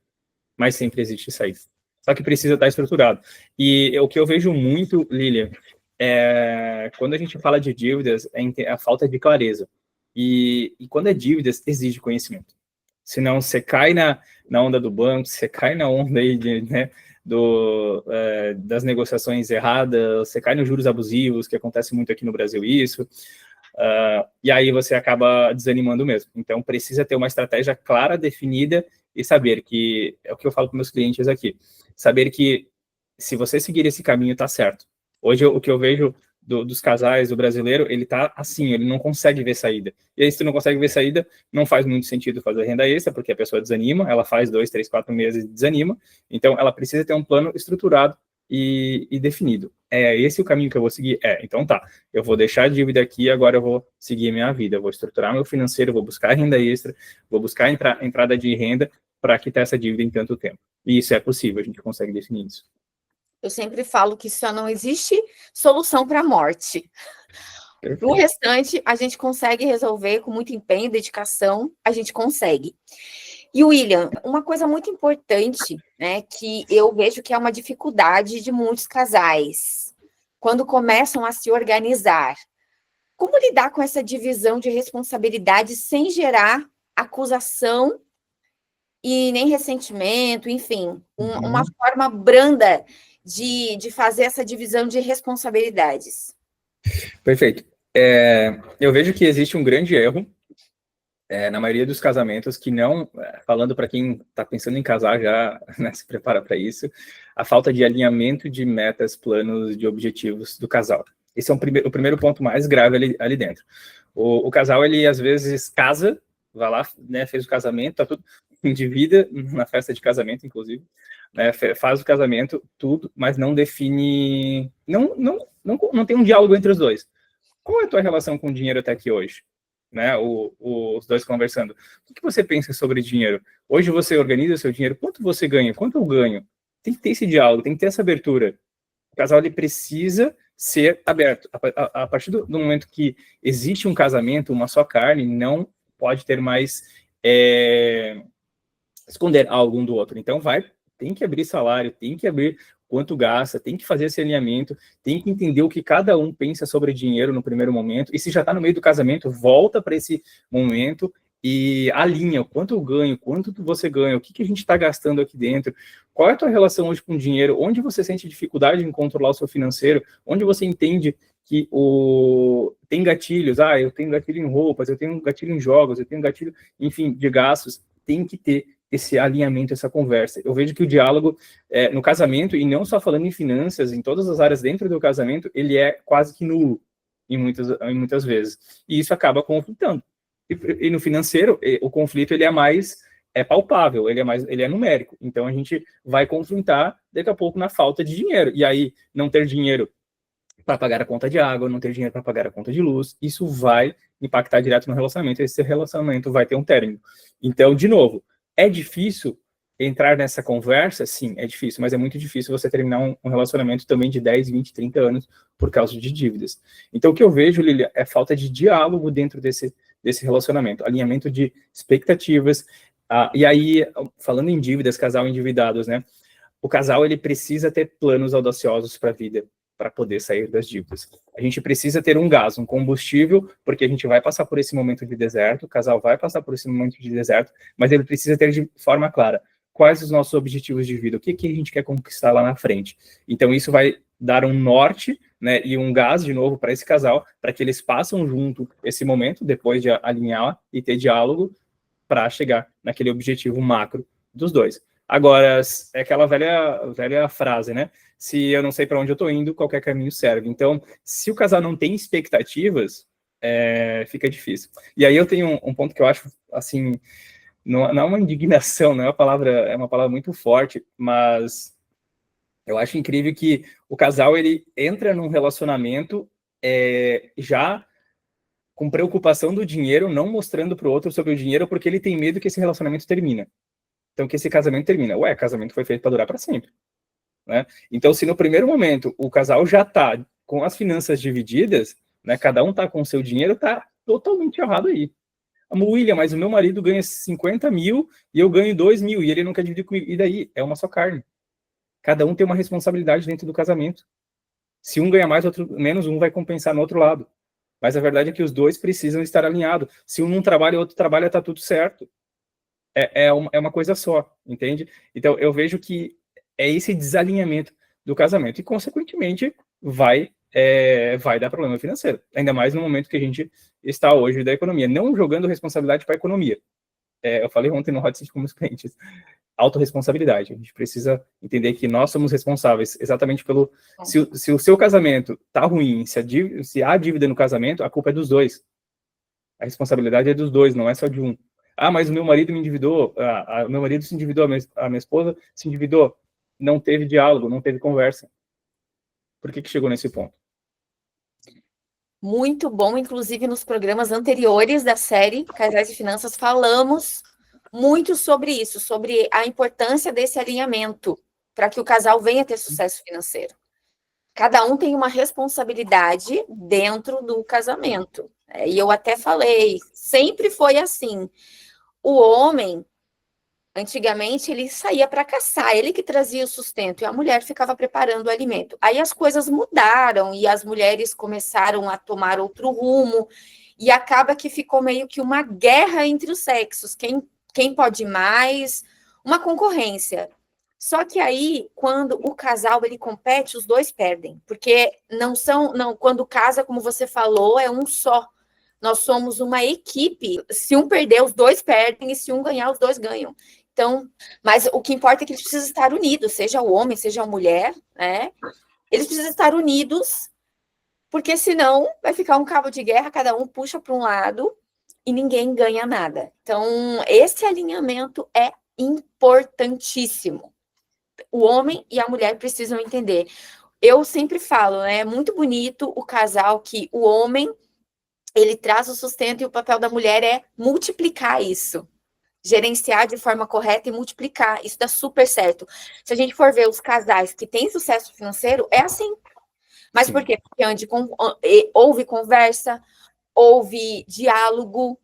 Mas sempre existe saída. Só que precisa estar estruturado. E o que eu vejo muito, Lilian, quando a gente fala de dívidas, é a falta de clareza. E quando é dívidas, exige conhecimento. Senão você cai na onda do banco, você cai na onda aí das negociações erradas, você cai nos juros abusivos, que acontece muito aqui no Brasil isso, e aí você acaba desanimando mesmo. Então, precisa ter uma estratégia clara, definida, e saber que, é o que eu falo para meus clientes aqui, saber que se você seguir esse caminho, tá certo. Hoje, o que eu vejo dos casais, do brasileiro, ele tá assim, ele não consegue ver saída. E aí, se tu não consegue ver saída, não faz muito sentido fazer renda extra, porque a pessoa desanima, ela faz 2, 3, 4 meses e desanima, então ela precisa ter um plano estruturado e definido. É esse o caminho que eu vou seguir? Então tá, eu vou deixar a dívida aqui, agora eu vou seguir minha vida, eu vou estruturar meu financeiro, vou buscar renda extra, vou buscar entrada de renda para quitar essa dívida em tanto tempo. E isso é possível, a gente consegue definir isso. Eu sempre falo que só não existe solução para a morte. O restante, a gente consegue resolver com muito empenho e dedicação, a gente consegue. E, William, uma coisa muito importante, né, que eu vejo que é uma dificuldade de muitos casais, quando começam a se organizar. Como lidar com essa divisão de responsabilidades sem gerar acusação e nem ressentimento, enfim, uma forma branda de fazer essa divisão de responsabilidades? Perfeito. Eu vejo que existe um grande erro na maioria dos casamentos que não, falando para quem está pensando em casar já, né, se prepara para isso, a falta de alinhamento de metas, planos, de objetivos do casal. Esse é o primeiro ponto mais grave ali dentro. O casal, ele às vezes casa, vai lá, né, fez o casamento, tá tudo, endivida na festa de casamento, inclusive, né, faz o casamento, tudo, mas não define, não tem um diálogo entre os dois. Qual é a tua relação com o dinheiro até aqui hoje? Né, os dois conversando. O que você pensa sobre dinheiro? Hoje você organiza o seu dinheiro, quanto você ganha? Quanto eu ganho? Tem que ter esse diálogo, tem que ter essa abertura. O casal, ele precisa ser aberto. A partir do momento que existe um casamento, uma só carne, não pode ter mais esconder algo um do outro. Então tem que abrir salário, tem que abrir quanto gasta, tem que fazer esse alinhamento, tem que entender o que cada um pensa sobre dinheiro no primeiro momento, e se já está no meio do casamento, volta para esse momento e alinha o quanto eu ganho, quanto você ganha, o que a gente está gastando aqui dentro, qual é a tua relação hoje com o dinheiro, onde você sente dificuldade em controlar o seu financeiro, onde você entende que tem gatilhos, eu tenho gatilho em roupas, eu tenho gatilho em jogos, eu tenho gatilho, enfim, de gastos, tem que ter esse alinhamento, essa conversa. Eu vejo que o diálogo no casamento, e não só falando em finanças, em todas as áreas dentro do casamento, ele é quase que nulo em muitas vezes. E isso acaba conflitando. E no financeiro, o conflito ele é mais palpável, ele é numérico. Então a gente vai conflitar daqui a pouco na falta de dinheiro. E aí, não ter dinheiro para pagar a conta de água, não ter dinheiro para pagar a conta de luz, isso vai impactar direto no relacionamento, e esse relacionamento vai ter um término. Então, de novo, é difícil entrar nessa conversa? Sim, é difícil, mas é muito difícil você terminar um relacionamento também de 10, 20, 30 anos por causa de dívidas. Então, o que eu vejo, Lilia, é falta de diálogo dentro desse relacionamento, alinhamento de expectativas. E aí, falando em dívidas, casal endividados, né? O casal, ele precisa ter planos audaciosos para a vida, para poder sair das dívidas. A gente precisa ter um gás, um combustível, porque a gente vai passar por esse momento de deserto, o casal vai passar por esse momento de deserto, mas ele precisa ter de forma clara quais os nossos objetivos de vida, o que a gente quer conquistar lá na frente. Então, isso vai dar um norte, né, e um gás, de novo, para esse casal, para que eles passem junto esse momento, depois de alinhar e ter diálogo, para chegar naquele objetivo macro dos dois. Agora, é aquela velha frase, né? Se eu não sei para onde eu estou indo, qualquer caminho serve. Então, se o casal não tem expectativas, fica difícil. E aí eu tenho um ponto que eu acho, assim, não é uma indignação, não é uma palavra muito forte, mas eu acho incrível que o casal, ele entra num relacionamento já com preocupação do dinheiro, não mostrando para o outro sobre o dinheiro, porque ele tem medo que esse relacionamento termine. Então, que esse casamento termina. Casamento foi feito para durar para sempre. Né? Então, se no primeiro momento o casal já está com as finanças divididas, né, cada um está com o seu dinheiro, está totalmente errado aí. William, mas o meu marido ganha 50 mil e eu ganho 2 mil e ele não quer dividir comigo. E daí? É uma só carne. Cada um tem uma responsabilidade dentro do casamento. Se um ganha mais, outro menos, um vai compensar no outro lado. Mas a verdade é que os dois precisam estar alinhados. Se um não trabalha e o outro trabalha, está tudo certo. É uma coisa só, entende? Então, eu vejo que é esse desalinhamento do casamento e, consequentemente, vai dar problema financeiro. Ainda mais no momento que a gente está hoje da economia. Não jogando responsabilidade para a economia. Eu falei ontem no Hot Seat com os clientes. Autorresponsabilidade. A gente precisa entender que nós somos responsáveis exatamente pelo... Se o seu casamento está ruim, se há dívida no casamento, a culpa é dos dois. A responsabilidade é dos dois, não é só de um. Mas o meu marido me endividou, meu marido se endividou, a minha esposa se endividou. Não teve diálogo, não teve conversa. Por que chegou nesse ponto? Muito bom, inclusive nos programas anteriores da série Casais de Finanças falamos muito sobre isso, sobre a importância desse alinhamento, para que o casal venha ter sucesso financeiro. Cada um tem uma responsabilidade dentro do casamento. E eu até falei, sempre foi assim. O homem, antigamente, ele saía para caçar, ele que trazia o sustento, e a mulher ficava preparando o alimento. Aí as coisas mudaram, e as mulheres começaram a tomar outro rumo, e acaba que ficou meio que uma guerra entre os sexos. Quem pode mais? Uma concorrência. Só que aí, quando o casal ele compete, os dois perdem, porque quando casa, como você falou, é um só. Nós somos uma equipe. Se um perder, os dois perdem, e se um ganhar, os dois ganham. Então, mas o que importa é que eles precisam estar unidos, seja o homem, seja a mulher, né? Eles precisam estar unidos, porque senão vai ficar um cabo de guerra, cada um puxa para um lado e ninguém ganha nada. Então, esse alinhamento é importantíssimo. O homem e a mulher precisam entender. Eu sempre falo, né? É muito bonito o casal que o homem ele traz o sustento e o papel da mulher é multiplicar isso. Gerenciar de forma correta e multiplicar. Isso dá super certo. Se a gente for ver os casais que têm sucesso financeiro, é assim. Mas Sim. Por quê? Porque houve conversa, houve diálogo,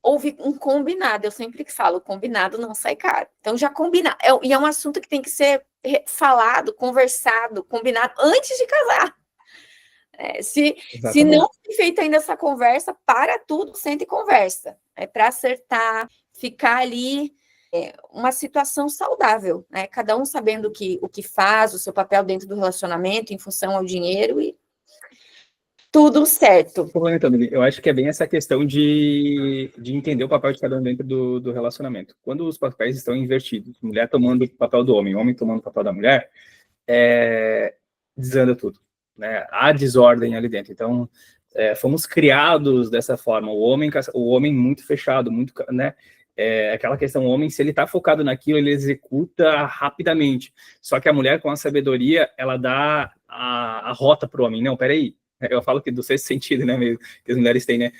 houve um combinado. Eu sempre falo, combinado não sai caro. Então, já combinar. E é um assunto que tem que ser falado, conversado, combinado antes de casar. Se não foi feita ainda essa conversa, para tudo, senta e conversa. Para acertar, ficar ali uma situação saudável, né? Cada um sabendo o que faz, o seu papel dentro do relacionamento, em função ao dinheiro e tudo certo. Eu acho que é bem essa questão de entender o papel de cada um dentro do relacionamento. Quando os papéis estão invertidos, mulher tomando o papel do homem tomando o papel da mulher, desanda tudo, né? Há desordem ali dentro. Então, fomos criados dessa forma. O homem muito fechado, muito, né? Aquela questão, o homem, se ele está focado naquilo, ele executa rapidamente. Só que a mulher, com a sabedoria, ela dá a rota para o homem. Não, peraí. Eu falo que do sexto sentido, né, mesmo, que as mulheres têm, né?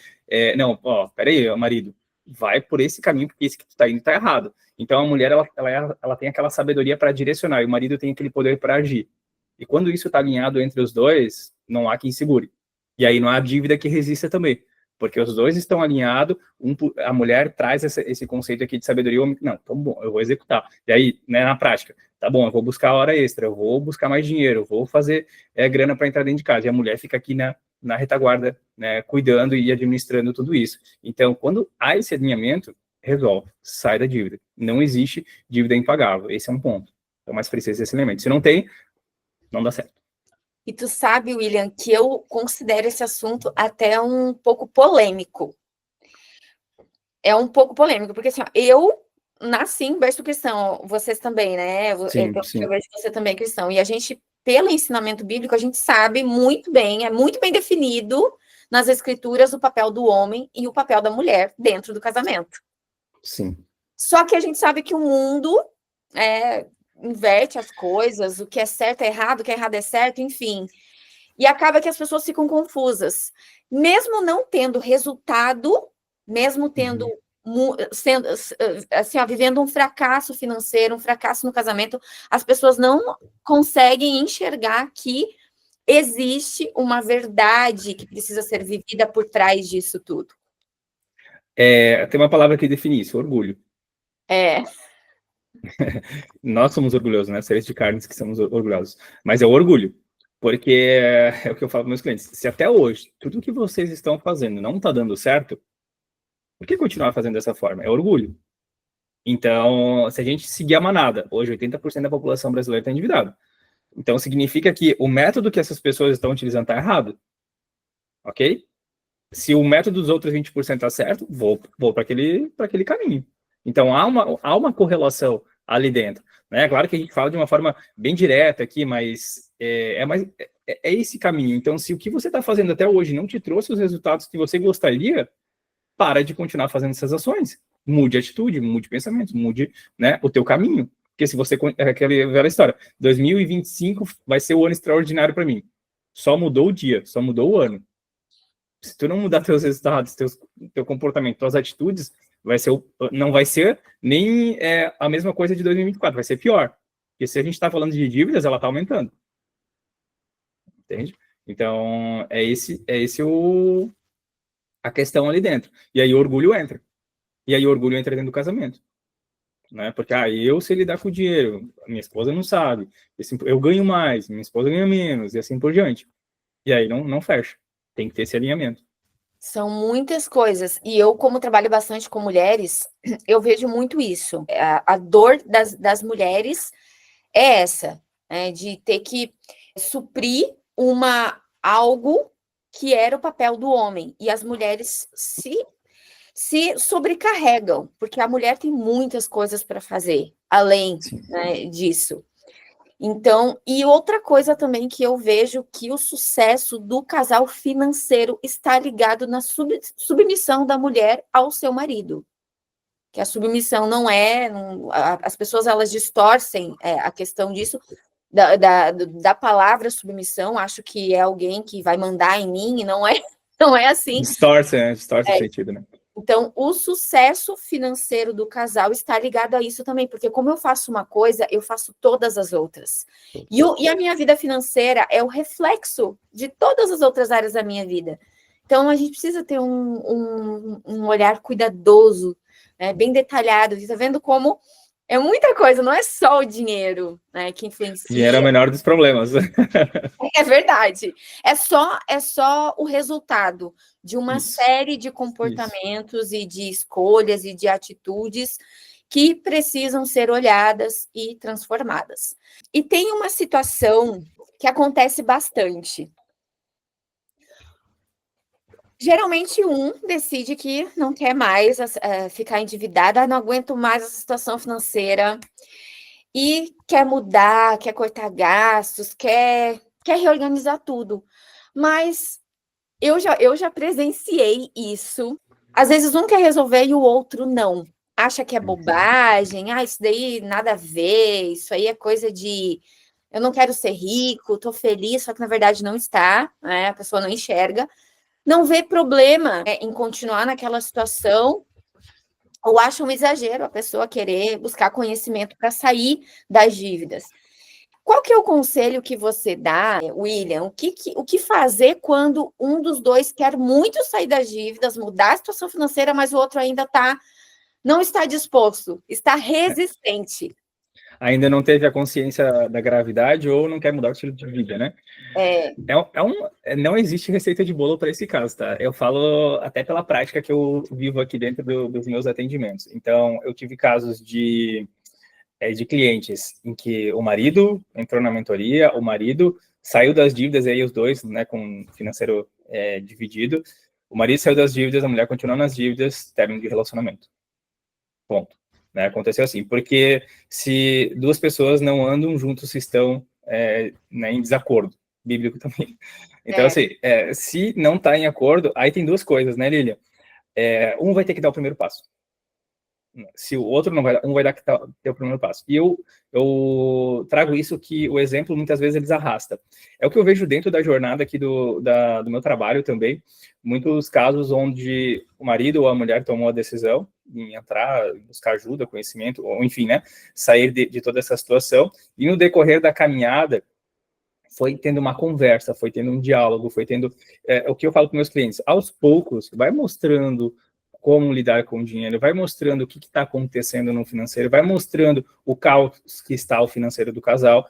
Não, peraí, marido, vai por esse caminho, porque esse que tu tá indo tá errado. Então, a mulher, ela tem aquela sabedoria para direcionar, e o marido tem aquele poder para agir. E quando isso tá alinhado entre os dois, não há quem segure. E aí não há dívida que resista também. Porque os dois estão alinhados, a mulher traz esse conceito aqui de sabedoria, o homem, não, tá bom, eu vou executar. E aí, né, na prática, tá bom, eu vou buscar a hora extra, eu vou buscar mais dinheiro, eu vou fazer grana para entrar dentro de casa. E a mulher fica aqui na retaguarda, né, cuidando e administrando tudo isso. Então, quando há esse alinhamento, resolve, sai da dívida. Não existe dívida impagável, esse é um ponto. Então, mas precisa desse elemento. Se não tem, não dá certo. E tu sabe, William, que eu considero esse assunto até um pouco polêmico. É um pouco polêmico, porque assim, eu nasci em berço cristão, vocês também, né? Sim. Eu vejo que você também é cristão. E a gente, pelo ensinamento bíblico, a gente sabe muito bem, é muito bem definido nas escrituras o papel do homem e o papel da mulher dentro do casamento. Sim. Só que a gente sabe que o mundo inverte as coisas, o que é certo é errado, o que é errado é certo, enfim. E acaba que as pessoas ficam confusas. Mesmo não tendo resultado, mesmo tendo sendo assim, vivendo um fracasso financeiro, um fracasso no casamento, as pessoas não conseguem enxergar que existe uma verdade que precisa ser vivida por trás disso tudo. Tem uma palavra que define isso, orgulho. Nós somos orgulhosos, né? Seres de carnes que somos orgulhosos. Mas é o orgulho. Porque é o que eu falo para meus clientes. Se até hoje, tudo que vocês estão fazendo não está dando certo, por que continuar fazendo dessa forma? É orgulho. Então, se a gente seguir a manada, hoje 80% da população brasileira está endividada. Então, significa que o método que essas pessoas estão utilizando está errado. Ok? Se o método dos outros 20% está certo, vou para aquele caminho. Então, há uma correlação ali dentro. Né? Claro que a gente fala de uma forma bem direta aqui, mas é esse caminho. Então, se o que você está fazendo até hoje não te trouxe os resultados que você gostaria, para de continuar fazendo essas ações. Mude a atitude, mude pensamento, mude, né, o teu caminho. Porque se você... Aquela velha história, 2025 vai ser o ano extraordinário para mim. Só mudou o dia, só mudou o ano. Se tu não mudar teus resultados, teu comportamento, tuas atitudes, não vai ser nem a mesma coisa de 2024, vai ser pior. Porque se a gente está falando de dívidas, ela está aumentando. Entende? Então, é esse a questão ali dentro. E aí o orgulho entra. E aí o orgulho entra dentro do casamento. Né? Porque eu sei lidar com o dinheiro, minha esposa não sabe. Assim, eu ganho mais, minha esposa ganha menos, e assim por diante. E aí não fecha. Tem que ter esse alinhamento. São muitas coisas. E eu, como trabalho bastante com mulheres, eu vejo muito isso. A dor das mulheres é essa, né, de ter que suprir algo que era o papel do homem. E as mulheres se sobrecarregam, porque a mulher tem muitas coisas para fazer, além, né, disso. Então, e outra coisa também que eu vejo que o sucesso do casal financeiro está ligado na submissão da mulher ao seu marido. Que a submissão não é... as pessoas, elas distorcem a questão disso, da palavra submissão, acho que é alguém que vai mandar em mim, e não é assim. Distorce, né? Distorce o sentido, né? Então, o sucesso financeiro do casal está ligado a isso também, porque como eu faço uma coisa, eu faço todas as outras. E a minha vida financeira é o reflexo de todas as outras áreas da minha vida. Então, a gente precisa ter um olhar cuidadoso, né, bem detalhado. Está vendo como é muita coisa, não é só o dinheiro, né, que influencia. Dinheiro é o menor dos problemas. É verdade. É só o resultado de uma série de comportamentos e de escolhas e de atitudes que precisam ser olhadas e transformadas. E tem uma situação que acontece bastante. Geralmente, um decide que não quer mais ficar endividado, não aguento mais essa situação financeira, e quer mudar, quer cortar gastos, quer reorganizar tudo. Mas eu já presenciei isso. Às vezes um quer resolver e o outro não. Acha que é bobagem, isso daí nada a ver, isso aí é coisa de eu não quero ser rico, estou feliz, só que na verdade não está, né? A pessoa não enxerga, não vê problema em continuar naquela situação, ou acha um exagero a pessoa querer buscar conhecimento para sair das dívidas. Qual que é o conselho que você dá, William? O que fazer quando um dos dois quer muito sair das dívidas, mudar a situação financeira, mas o outro ainda não está disposto, está resistente? Ainda não teve a consciência da gravidade ou não quer mudar o estilo de vida, né? Não existe receita de bolo para esse caso, tá? Eu falo até pela prática que eu vivo aqui dentro dos meus atendimentos. Então, eu tive casos de clientes em que o marido entrou na mentoria, o marido saiu das dívidas, aí os dois, né, com o financeiro dividido, o marido saiu das dívidas, a mulher continuou nas dívidas, término de relacionamento. Ponto. Né, aconteceu assim, porque se duas pessoas não andam juntos, se estão né, em desacordo, bíblico também. Então, assim, se não está em acordo, aí tem duas coisas, né, Lilian? Um vai ter que dar o primeiro passo. Se o outro não vai dar, um vai dar que ter o primeiro passo. E eu trago isso que o exemplo, muitas vezes, eles arrasta. É o que eu vejo dentro da jornada aqui do meu trabalho também, muitos casos onde o marido ou a mulher tomou a decisão em entrar, buscar ajuda, conhecimento, ou enfim, né, sair de toda essa situação, e no decorrer da caminhada, foi tendo uma conversa, foi tendo um diálogo, foi tendo... o que eu falo para meus clientes, aos poucos, vai mostrando como lidar com o dinheiro, vai mostrando o que está acontecendo no financeiro, vai mostrando o caos que está o financeiro do casal,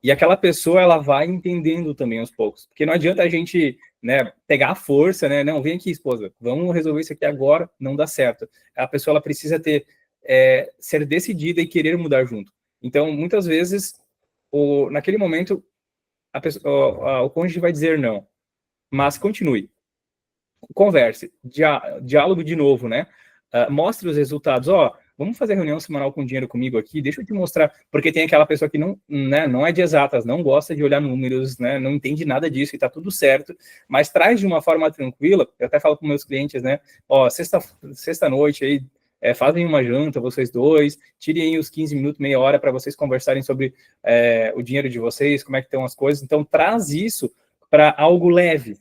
e aquela pessoa, ela vai entendendo também aos poucos, porque não adianta a gente, né, pegar a força, né, não, vem aqui, esposa, vamos resolver isso aqui agora, não dá certo. A pessoa, ela precisa ser decidida e querer mudar junto. Então, muitas vezes, naquele momento, o cônjuge vai dizer não, mas continue. Converse, diálogo de novo, né? Mostre os resultados. Vamos fazer reunião semanal com dinheiro comigo aqui, deixa eu te mostrar, porque tem aquela pessoa que não é de exatas, não gosta de olhar números, né? Não entende nada disso e tá tudo certo, mas traz de uma forma tranquila. Eu até falo com meus clientes, né? Sexta noite aí, fazem uma janta, vocês dois, tirem aí os 15 minutos, meia hora para vocês conversarem sobre o dinheiro de vocês, como é que estão as coisas. Então, traz isso para algo leve,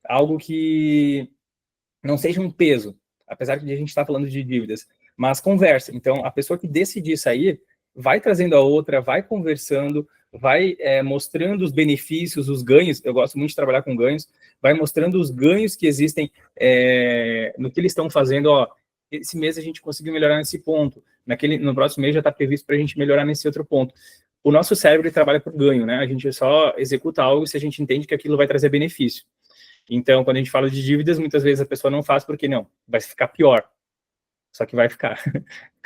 algo que não seja um peso, apesar de a gente estar falando de dívidas, mas conversa. Então, a pessoa que decidir sair vai trazendo a outra, vai conversando, vai mostrando os benefícios, os ganhos. Eu gosto muito de trabalhar com ganhos. Vai mostrando os ganhos que existem no que eles estão fazendo. Ó, esse mês a gente conseguiu melhorar nesse ponto. No próximo mês já está previsto para a gente melhorar nesse outro ponto. O nosso cérebro trabalha por ganho, né? A gente só executa algo se a gente entende que aquilo vai trazer benefício. Então, quando a gente fala de dívidas, muitas vezes a pessoa não faz porque não, vai ficar pior. Só que vai ficar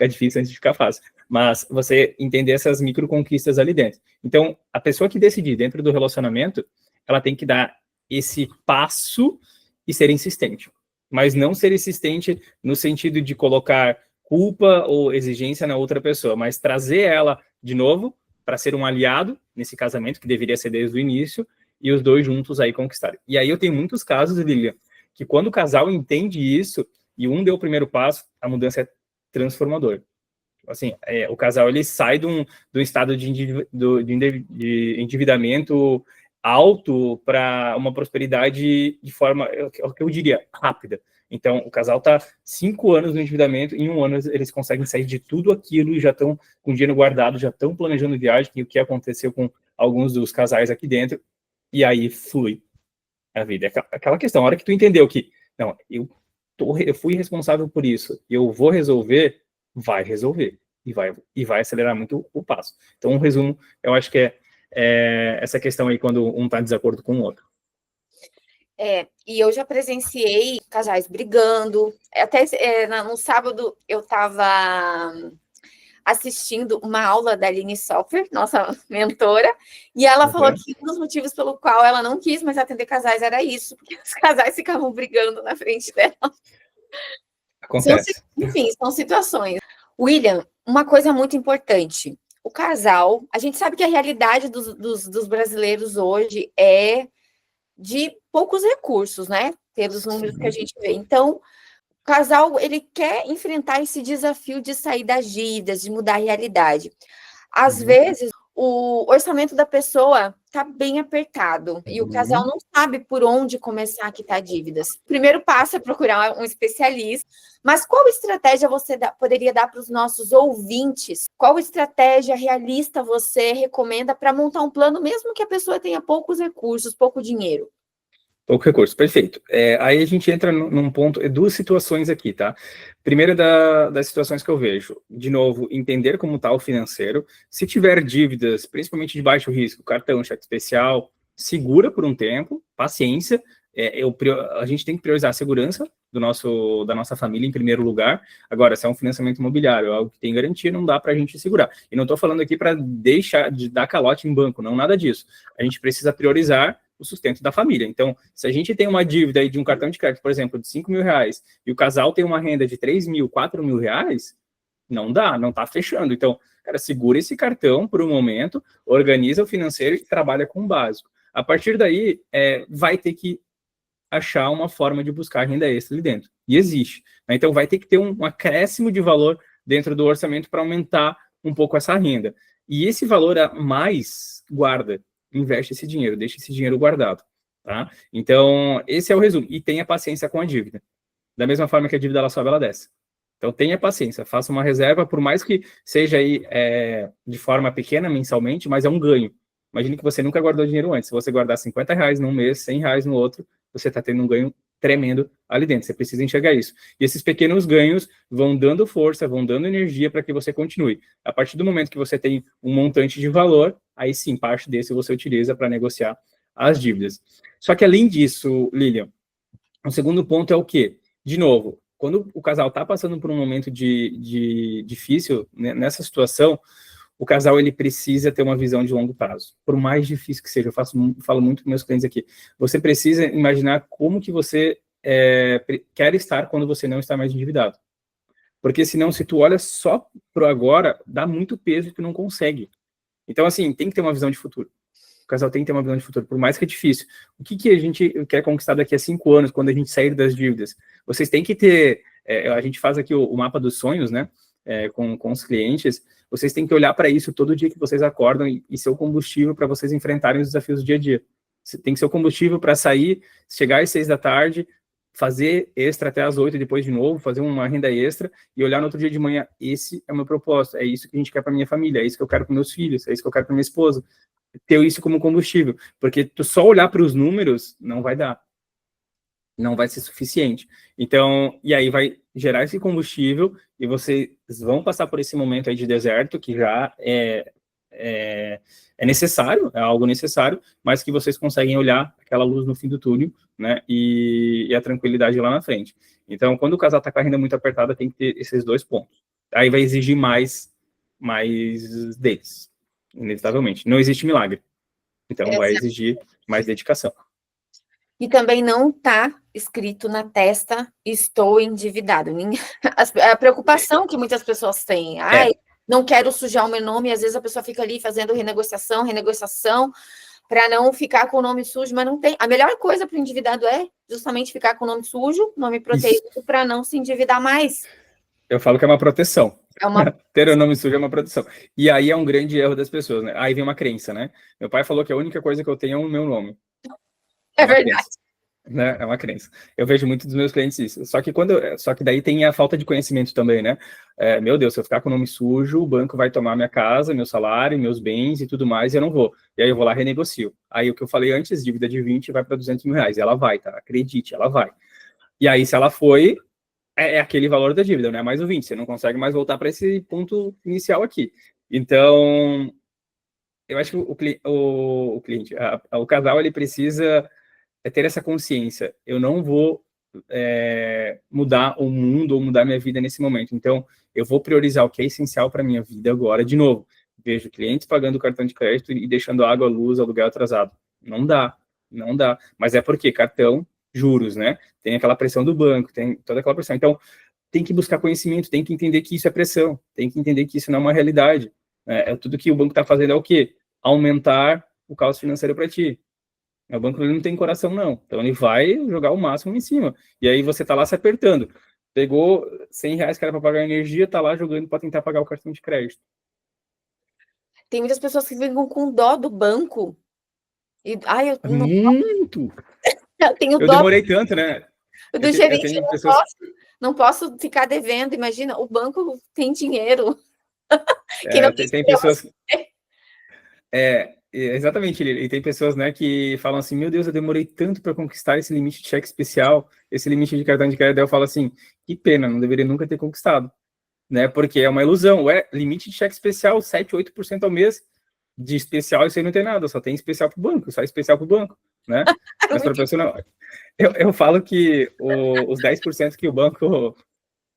difícil antes de ficar fácil. Mas você entender essas micro conquistas ali dentro. Então, a pessoa que decidir dentro do relacionamento, ela tem que dar esse passo e ser insistente. Mas não ser insistente no sentido de colocar culpa ou exigência na outra pessoa, mas trazer ela de novo para ser um aliado nesse casamento, que deveria ser desde o início, e os dois juntos aí conquistarem. E aí eu tenho muitos casos, Lilian, que quando o casal entende isso, e um deu o primeiro passo, a mudança é transformadora. Assim, o casal ele sai de um estado de endividamento alto para uma prosperidade de forma, eu diria, rápida. Então, o casal está 5 anos no endividamento, em 1 ano eles conseguem sair de tudo aquilo e já estão com dinheiro guardado, já estão planejando viagem, e o que aconteceu com alguns dos casais aqui dentro, e aí flui a vida. Aquela questão, a hora que tu entendeu que, não, eu fui responsável por isso, eu vou resolver, vai resolver, e vai acelerar muito o passo. Então, um resumo, eu acho que é essa questão aí, quando um está em desacordo com o outro. E eu já presenciei casais brigando, até no sábado eu estava assistindo uma aula da Aline Soffer, nossa mentora, e ela falou que um dos motivos pelo qual ela não quis mais atender casais era isso, porque os casais ficavam brigando na frente dela. Acontece. Enfim, são situações. William, uma coisa muito importante, o casal, a gente sabe que a realidade dos brasileiros hoje é de poucos recursos, né? Pelos números que a gente vê. Então, o casal, ele quer enfrentar esse desafio de sair das dívidas, de mudar a realidade. Às vezes, o orçamento da pessoa está bem apertado e o casal não sabe por onde começar a quitar dívidas. O primeiro passo é procurar um especialista, mas qual estratégia você poderia dar para os nossos ouvintes? Qual estratégia realista você recomenda para montar um plano, mesmo que a pessoa tenha poucos recursos, pouco dinheiro? Pouco recurso, perfeito. Aí a gente entra num ponto, 2 situações aqui, tá? Primeira das situações que eu vejo, de novo, entender como está o financeiro. Se tiver dívidas, principalmente de baixo risco, cartão, cheque especial, segura por um tempo, paciência. A gente tem que priorizar a segurança da nossa família em primeiro lugar. Agora, se é um financiamento imobiliário, algo que tem garantia, não dá para a gente segurar. E não estou falando aqui para deixar de dar calote em banco, não, nada disso. A gente precisa priorizar o sustento da família. Então, se a gente tem uma dívida aí de um cartão de crédito, por exemplo, de R$5.000, e o casal tem uma renda de R$3.000, R$4.000, não dá, não está fechando. Então, cara, segura esse cartão por um momento, organiza o financeiro e trabalha com o básico. A partir daí, vai ter que achar uma forma de buscar renda extra ali dentro. E existe. Né? Então, vai ter que ter um acréscimo de valor dentro do orçamento para aumentar um pouco essa renda. E esse valor a mais, guarda, investe esse dinheiro, deixa esse dinheiro guardado. Tá? Então, esse é o resumo. E tenha paciência com a dívida. Da mesma forma que a dívida ela sobe, ela desce. Então, tenha paciência, faça uma reserva, por mais que seja aí de forma pequena mensalmente, mas é um ganho. Imagine que você nunca guardou dinheiro antes. Se você guardar R$50 num mês, R$100 no outro, você está tendo um ganho tremendo ali dentro. Você precisa enxergar isso. E esses pequenos ganhos vão dando força, vão dando energia para que você continue. A partir do momento que você tem um montante de valor, aí sim, parte desse você utiliza para negociar as dívidas. Só que além disso, Lilian, o segundo ponto é o quê? De novo, quando o casal está passando por um momento de difícil, né, nessa situação, o casal ele precisa ter uma visão de longo prazo. Por mais difícil que seja, eu falo muito com meus clientes aqui, você precisa imaginar como que você quer estar quando você não está mais endividado. Porque senão, se tu olha só pro agora, dá muito peso e tu não consegue. Então, assim, tem que ter uma visão de futuro. O casal tem que ter uma visão de futuro, por mais que é difícil. O que a gente quer conquistar daqui a 5 anos, quando a gente sair das dívidas? Vocês têm que ter... a gente faz aqui o mapa dos sonhos, né? Com os clientes. Vocês têm que olhar para isso todo dia que vocês acordam e ser o combustível para vocês enfrentarem os desafios do dia a dia. Tem que ser o combustível para sair, chegar às 6 da tarde, fazer extra até às 8 depois de novo, fazer uma renda extra e olhar no outro dia de manhã, esse é o meu propósito, é isso que a gente quer para minha família, é isso que eu quero para meus filhos, é isso que eu quero para minha esposa, ter isso como combustível, porque tu só olhar para os números não vai dar, não vai ser suficiente. Então, e aí vai gerar esse combustível e vocês vão passar por esse momento aí de deserto, que já é necessário, é algo necessário, mas que vocês conseguem olhar aquela luz no fim do túnel, né, e a tranquilidade lá na frente. Então, quando o casal está com a renda muito apertada, tem que ter esses dois pontos. Aí vai exigir mais deles, inevitavelmente. Não existe milagre. Então, vai exigir mais dedicação. E também não está escrito na testa, estou endividado. A preocupação que muitas pessoas têm, não quero sujar o meu nome, e às vezes a pessoa fica ali fazendo renegociação, para não ficar com o nome sujo, mas não tem. A melhor coisa para o endividado é justamente ficar com o nome sujo, nome protegido, para não se endividar mais. Eu falo que é uma proteção. Ter o nome sujo é uma proteção. E aí é um grande erro das pessoas, né? Aí vem uma crença, né? Meu pai falou que a única coisa que eu tenho é o meu nome. É verdade. Crença, né? É uma crença. Eu vejo muito dos meus clientes isso. Só que daí tem a falta de conhecimento também, né? Meu Deus, se eu ficar com o nome sujo, o banco vai tomar minha casa, meu salário, meus bens e tudo mais, e eu não vou. E aí eu vou lá e renegocio. Aí o que eu falei antes, dívida de 20 vai para 200 mil reais. E ela vai, tá? Acredite, ela vai. E aí, se ela foi, é aquele valor da dívida, não é mais o 20. Você não consegue mais voltar para esse ponto inicial aqui. Então, eu acho que o cliente, o casal, ele precisa ter essa consciência. Eu não vou mudar o mundo ou mudar minha vida nesse momento. Então, eu vou priorizar o que é essencial para minha vida agora. De novo, vejo clientes pagando cartão de crédito e deixando água, luz, aluguel atrasado. Não dá, não dá. Mas é porque cartão, juros, né? Tem aquela pressão do banco, tem toda aquela pressão. Então, tem que buscar conhecimento, tem que entender que isso é pressão, tem que entender que isso não é uma realidade. Tudo que o banco está fazendo é o quê? Aumentar o caos financeiro para ti. O banco ele não tem coração, não. Então, ele vai jogar o máximo em cima. E aí, você tá lá se apertando. Pegou 100 reais que era para pagar energia, tá lá jogando para tentar pagar o cartão de crédito. Tem muitas pessoas que ficam com dó do banco. E, Muito! Eu tenho dó. Eu demorei tanto, né? Do gerente, não posso ficar devendo. Imagina, o banco tem dinheiro. Tem pessoas... exatamente, e tem pessoas, né, que falam assim, meu Deus, eu demorei tanto para conquistar esse limite de cheque especial, esse limite de cartão de crédito. Eu falo assim, que pena, não deveria nunca ter conquistado, né, porque é uma ilusão. Limite de cheque especial, 7, 8% ao mês, de especial isso aí não tem nada, só tem especial para o banco, só especial para o banco, né, mas para a pessoa não. Eu falo que os 10% que o banco...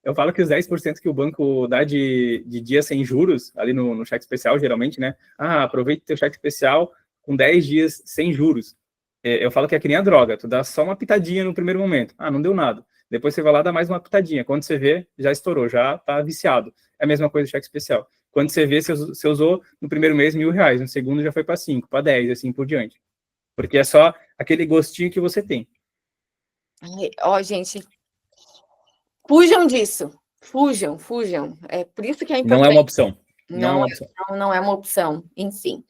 Eu falo que os 10% que o banco dá de dia sem juros, ali no cheque especial, geralmente, né? Aproveita o teu cheque especial com 10 dias sem juros. Eu falo que é que nem a droga, tu dá só uma pitadinha no primeiro momento. Não deu nada. Depois você vai lá, dá mais uma pitadinha. Quando você vê, já estourou, já tá viciado. É a mesma coisa do cheque especial. Quando você vê, você usou no primeiro mês R$1.000, no segundo já foi para 5, para 10, assim por diante. Porque é só aquele gostinho que você tem. Gente... Fujam disso. Fujam. É por isso que é importante. Não é uma opção. Não é uma opção, enfim.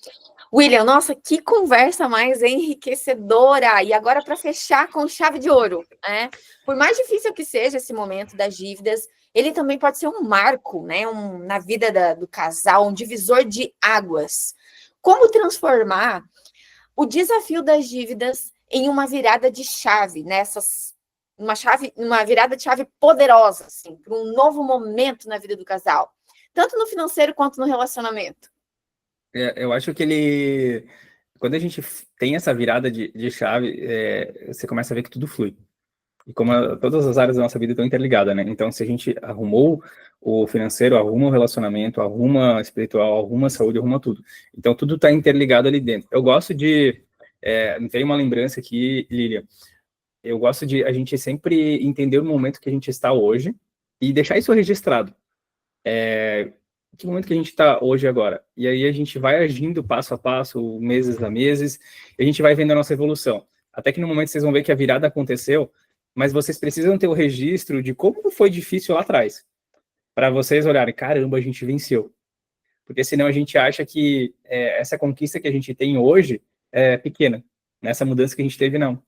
William, nossa, que conversa mais enriquecedora! E agora, para fechar com chave de ouro, né? Por mais difícil que seja esse momento das dívidas, ele também pode ser um marco, né? Na vida do casal, um divisor de águas. Como transformar o desafio das dívidas em uma virada de chave, uma virada de chave poderosa, assim, para um novo momento na vida do casal, tanto no financeiro quanto no relacionamento? Eu acho que quando a gente tem essa virada de chave, você começa a ver que tudo flui. E como todas as áreas da nossa vida estão interligadas, né? Então, se a gente arrumou o financeiro, arruma o relacionamento, arruma espiritual, arruma a saúde, arruma tudo. Então, tudo está interligado ali dentro. Eu gosto de... veio uma lembrança aqui, Lília. Eu gosto de a gente sempre entender o momento que a gente está hoje e deixar isso registrado. Que momento que a gente está hoje agora? E aí a gente vai agindo passo a passo, meses a meses, e a gente vai vendo a nossa evolução. Até que no momento vocês vão ver que a virada aconteceu, mas vocês precisam ter o registro de como foi difícil lá atrás, para vocês olharem, caramba, a gente venceu. Porque senão a gente acha que essa conquista que a gente tem hoje é pequena. Nessa mudança que a gente teve, não.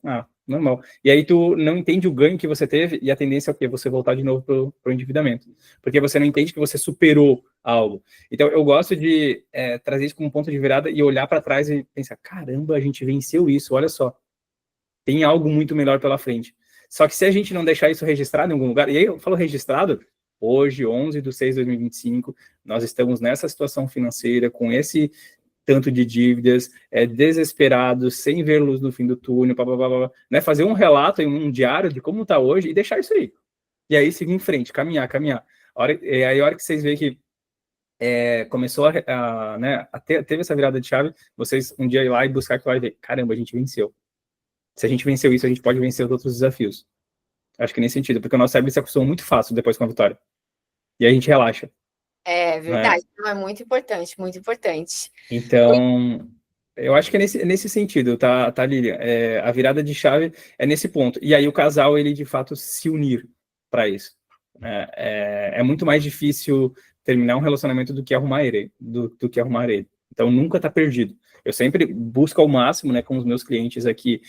normal. E aí tu não entende o ganho que você teve e a tendência é o quê? Você voltar de novo pro endividamento. Porque você não entende que você superou algo. Então, eu gosto de trazer isso como um ponto de virada e olhar para trás e pensar, caramba, a gente venceu isso, olha só. Tem algo muito melhor pela frente. Só que se a gente não deixar isso registrado em algum lugar, e aí eu falo registrado, hoje, 11/6/2025, nós estamos nessa situação financeira, com esse tanto de dívidas, desesperados, sem ver luz no fim do túnel, blá, blá, blá, blá, né? Fazer um relato, um diário de como está hoje e deixar isso aí. E aí seguir em frente, caminhar. Aí a hora que vocês veem que começou né, teve essa virada de chave, vocês um dia ir lá e buscar que vai ver, caramba, a gente venceu. Se a gente venceu isso, a gente pode vencer os outros desafios. Acho que nesse sentido, porque o nosso cérebro se acostuma muito fácil depois com a vitória. E aí a gente relaxa. É Né? verdade, é muito importante, muito importante. Então, eu acho que é nesse sentido, tá, Lilian? A virada de chave é nesse ponto. E aí o casal, ele de fato se unir para isso. É muito mais difícil terminar um relacionamento do que arrumar ele. Do que arrumar ele. Então, nunca tá perdido. Eu sempre busco ao máximo, né, com os meus clientes aqui,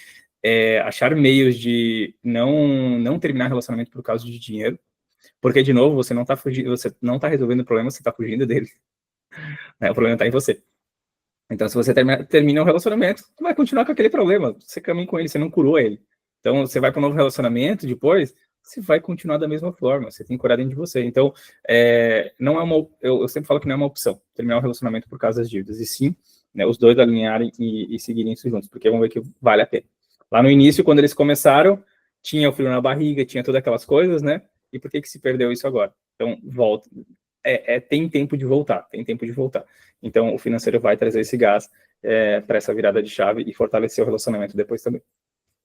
achar meios de não terminar relacionamento por causa de dinheiro, porque, de novo, você não tá fugindo, você não tá resolvendo o problema, você tá fugindo dele. Né? O problema tá em você. Então, se você termina um relacionamento, você vai continuar com aquele problema. Você caminha com ele, você não curou ele. Então, você vai para um novo relacionamento depois, você vai continuar da mesma forma. Você tem que curar dentro de você. Então, não é eu sempre falo que não é uma opção terminar um relacionamento por causa das dívidas. E sim, né, os dois alinharem e seguirem isso juntos, porque vão ver que vale a pena. Lá no início, quando eles começaram, tinha o frio na barriga, tinha todas aquelas coisas, né? E por que se perdeu isso agora? Então, volta. Tem tempo de voltar, tem tempo de voltar. Então, o financeiro vai trazer esse gás para essa virada de chave e fortalecer o relacionamento depois também.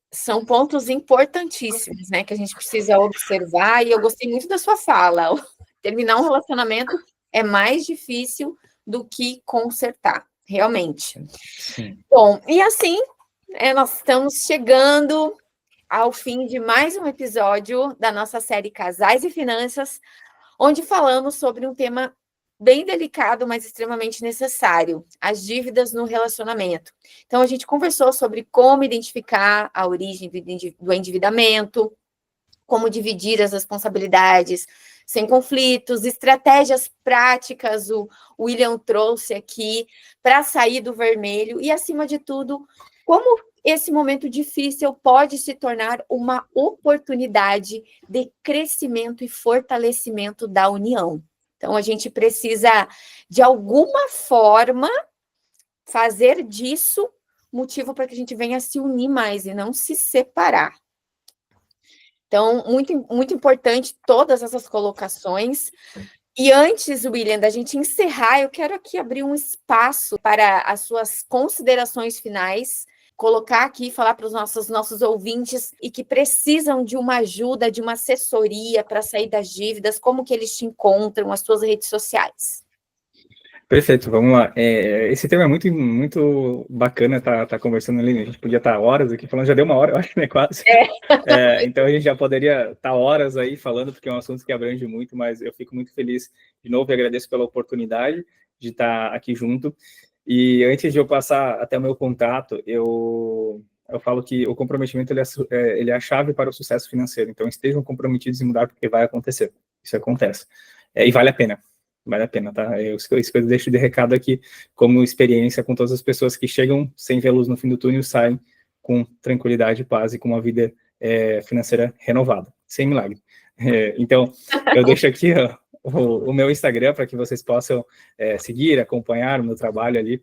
São pontos importantíssimos, né, que a gente precisa observar, e eu gostei muito da sua fala. Terminar um relacionamento é mais difícil do que consertar, realmente. Sim. Bom, e assim, nós estamos chegando ao fim de mais um episódio da nossa série Casais e Finanças, onde falamos sobre um tema bem delicado, mas extremamente necessário, as dívidas no relacionamento. Então, a gente conversou sobre como identificar a origem do endividamento, como dividir as responsabilidades sem conflitos, estratégias práticas, o William trouxe aqui para sair do vermelho e, acima de tudo, como esse momento difícil pode se tornar uma oportunidade de crescimento e fortalecimento da união. Então, a gente precisa, de alguma forma, fazer disso motivo para que a gente venha se unir mais e não se separar. Então, muito, muito importante todas essas colocações. E antes, William, da gente encerrar, eu quero aqui abrir um espaço para as suas considerações finais, colocar aqui, falar para os nossos ouvintes e que precisam de uma ajuda, de uma assessoria para sair das dívidas, como que eles te encontram, as suas redes sociais. Perfeito, vamos lá. Esse tema é muito, muito bacana tá conversando ali, a gente podia estar horas aqui falando, já deu uma hora, eu acho, né, quase. Então a gente já poderia estar horas aí falando, porque é um assunto que abrange muito, mas eu fico muito feliz de novo e agradeço pela oportunidade de estar aqui junto. E antes de eu passar até o meu contato, eu falo que o comprometimento ele é a chave para o sucesso financeiro. Então, estejam comprometidos em mudar, porque vai acontecer. Isso acontece. E vale a pena. Vale a pena, tá? Isso que eu deixo de recado aqui, como experiência com todas as pessoas que chegam sem ver luz no fim do túnel e saem com tranquilidade, paz e com uma vida financeira renovada. Sem milagre. Então, eu deixo aqui, ó, o meu Instagram para que vocês possam seguir, acompanhar o meu trabalho ali.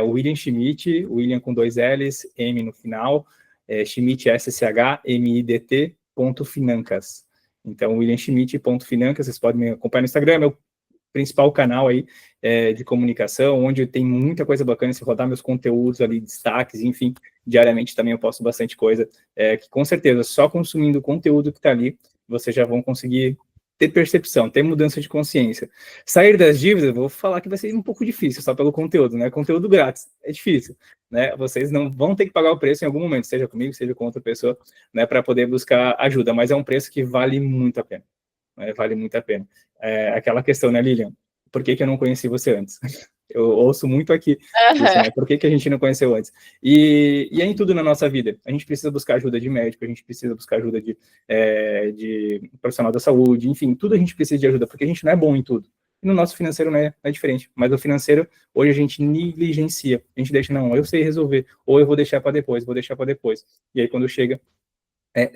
O William Schmidt, William com 2 L's, M no final, Schmidt, SCHMIDT.financas. Então, William Schmidt.financas, vocês podem me acompanhar no Instagram, meu principal canal aí de comunicação, onde tem muita coisa bacana, se rodar meus conteúdos ali, destaques, enfim, diariamente também eu posto bastante coisa, que com certeza, só consumindo o conteúdo que está ali, vocês já vão conseguir ter percepção, ter mudança de consciência. Sair das dívidas, vou falar que vai ser um pouco difícil, só pelo conteúdo, né? Conteúdo grátis, é difícil, né? Vocês não vão ter que pagar o preço em algum momento, seja comigo, seja com outra pessoa, né? Para poder buscar ajuda, mas é um preço que vale muito a pena, né? Vale muito a pena. Aquela questão, né, Lilian? Por que eu não conheci você antes? Eu ouço muito aqui isso, né? Por que a gente não conheceu antes? E é em tudo na nossa vida. A gente precisa buscar ajuda de médico, a gente precisa buscar ajuda de profissional da saúde, enfim, tudo a gente precisa de ajuda, porque a gente não é bom em tudo. E no nosso financeiro não é diferente. Mas o financeiro, hoje a gente negligencia. A gente deixa, não, eu sei resolver, ou eu vou deixar para depois, E aí quando chega,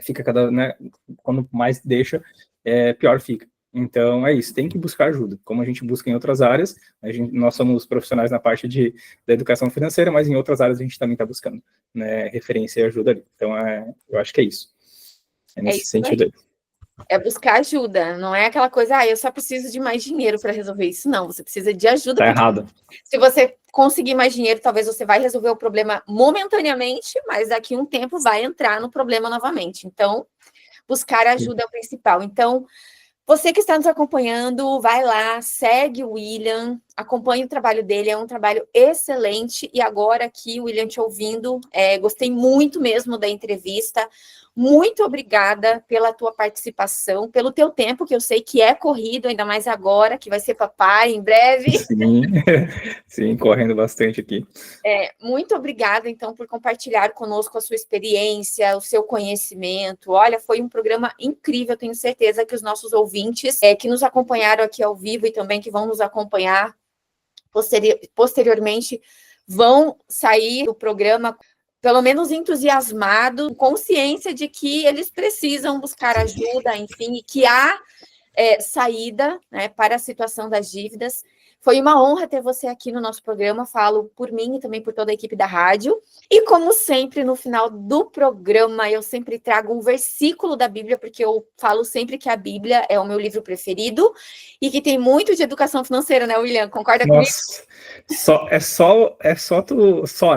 fica quando mais deixa, pior fica. Então, é isso, tem que buscar ajuda, como a gente busca em outras áreas, nós somos profissionais na parte da educação financeira, mas em outras áreas a gente também está buscando, né, referência e ajuda ali. Então, eu acho que é isso. É nesse sentido aí. É buscar ajuda, não é aquela coisa, eu só preciso de mais dinheiro para resolver isso. Não, você precisa de ajuda. Tá errado. Se você conseguir mais dinheiro, talvez você vai resolver o problema momentaneamente, mas daqui a um tempo vai entrar no problema novamente. Então, buscar ajuda é o principal. Então, você que está nos acompanhando, vai lá, segue o William, acompanhe o trabalho dele, é um trabalho excelente. E agora aqui, William, te ouvindo, gostei muito mesmo da entrevista. Muito obrigada pela tua participação, pelo teu tempo, que eu sei que é corrido, ainda mais agora, que vai ser papai em breve. Sim, correndo bastante aqui. Muito obrigada, então, por compartilhar conosco a sua experiência, o seu conhecimento. Olha, foi um programa incrível, tenho certeza que os nossos ouvintes que nos acompanharam aqui ao vivo e também que vão nos acompanhar posteriormente vão sair do programa pelo menos entusiasmados, com consciência de que eles precisam buscar ajuda, enfim, e que há saída, né, para a situação das dívidas. Foi uma honra ter você aqui no nosso programa, falo por mim e também por toda a equipe da rádio. E como sempre, no final do programa, eu sempre trago um versículo da Bíblia, porque eu falo sempre que a Bíblia é o meu livro preferido e que tem muito de educação financeira, né, William? Concorda comigo?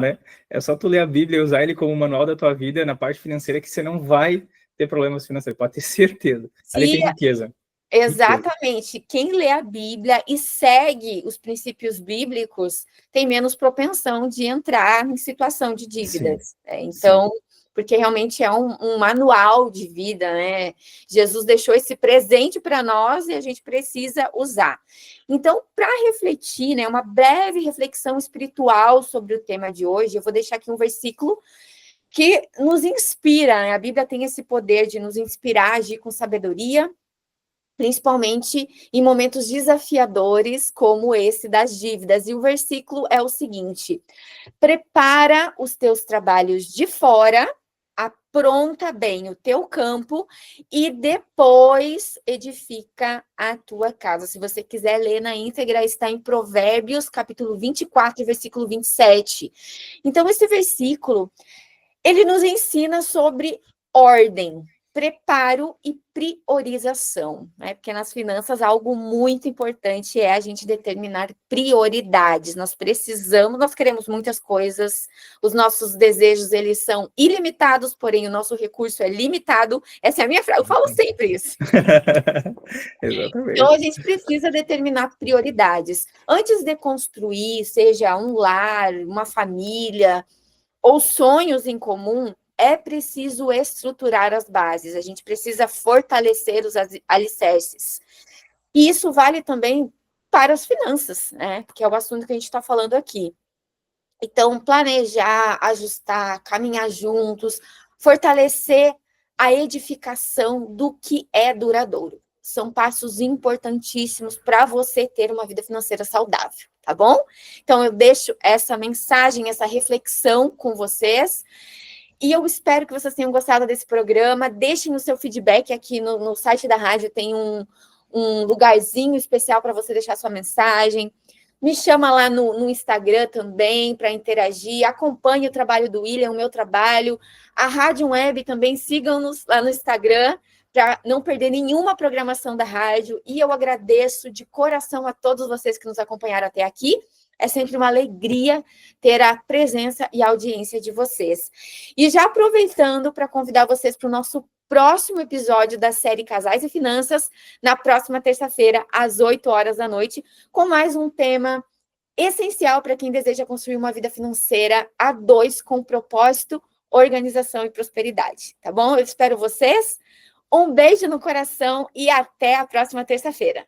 Né? É só tu ler a Bíblia e usar ele como manual da tua vida na parte financeira que você não vai ter problemas financeiros, pode ter certeza. Ali tem riqueza. Exatamente. Quem lê a Bíblia e segue os princípios bíblicos tem menos propensão de entrar em situação de dívidas. Então, porque realmente é um manual de vida, né? Jesus deixou esse presente para nós e a gente precisa usar. Então, para refletir, né, uma breve reflexão espiritual sobre o tema de hoje, eu vou deixar aqui um versículo que nos inspira, né? A Bíblia tem esse poder de nos inspirar a agir com sabedoria, principalmente em momentos desafiadores como esse das dívidas. E o versículo é o seguinte: prepara os teus trabalhos de fora, apronta bem o teu campo e depois edifica a tua casa. Se você quiser ler na íntegra, está em Provérbios, capítulo 24, versículo 27. Então, esse versículo, ele nos ensina sobre ordem, preparo e priorização, né? Porque nas finanças algo muito importante é a gente determinar prioridades. Nós queremos muitas coisas, os nossos desejos, eles são ilimitados, porém o nosso recurso é limitado. Essa é a minha frase, eu falo sempre isso. Exatamente. Então a gente precisa determinar prioridades. Antes de construir, seja um lar, uma família ou sonhos em comum, é preciso estruturar as bases, a gente precisa fortalecer os alicerces. E isso vale também para as finanças, né? Que é o assunto que a gente está falando aqui. Então, planejar, ajustar, caminhar juntos, fortalecer a edificação do que é duradouro. São passos importantíssimos para você ter uma vida financeira saudável, tá bom? Então, eu deixo essa mensagem, essa reflexão com vocês. E eu espero que vocês tenham gostado desse programa. Deixem o seu feedback aqui no site da rádio, tem um lugarzinho especial para você deixar sua mensagem. Me chama lá no Instagram também para interagir. Acompanhe o trabalho do William, o meu trabalho. A Rádio Web também, sigam-nos lá no Instagram para não perder nenhuma programação da rádio. E eu agradeço de coração a todos vocês que nos acompanharam até aqui. É sempre uma alegria ter a presença e a audiência de vocês. E já aproveitando para convidar vocês para o nosso próximo episódio da série Casais e Finanças, na próxima terça-feira, às 8 horas da noite, com mais um tema essencial para quem deseja construir uma vida financeira a dois com propósito, organização e prosperidade. Tá bom? Eu espero vocês. Um beijo no coração e até a próxima terça-feira.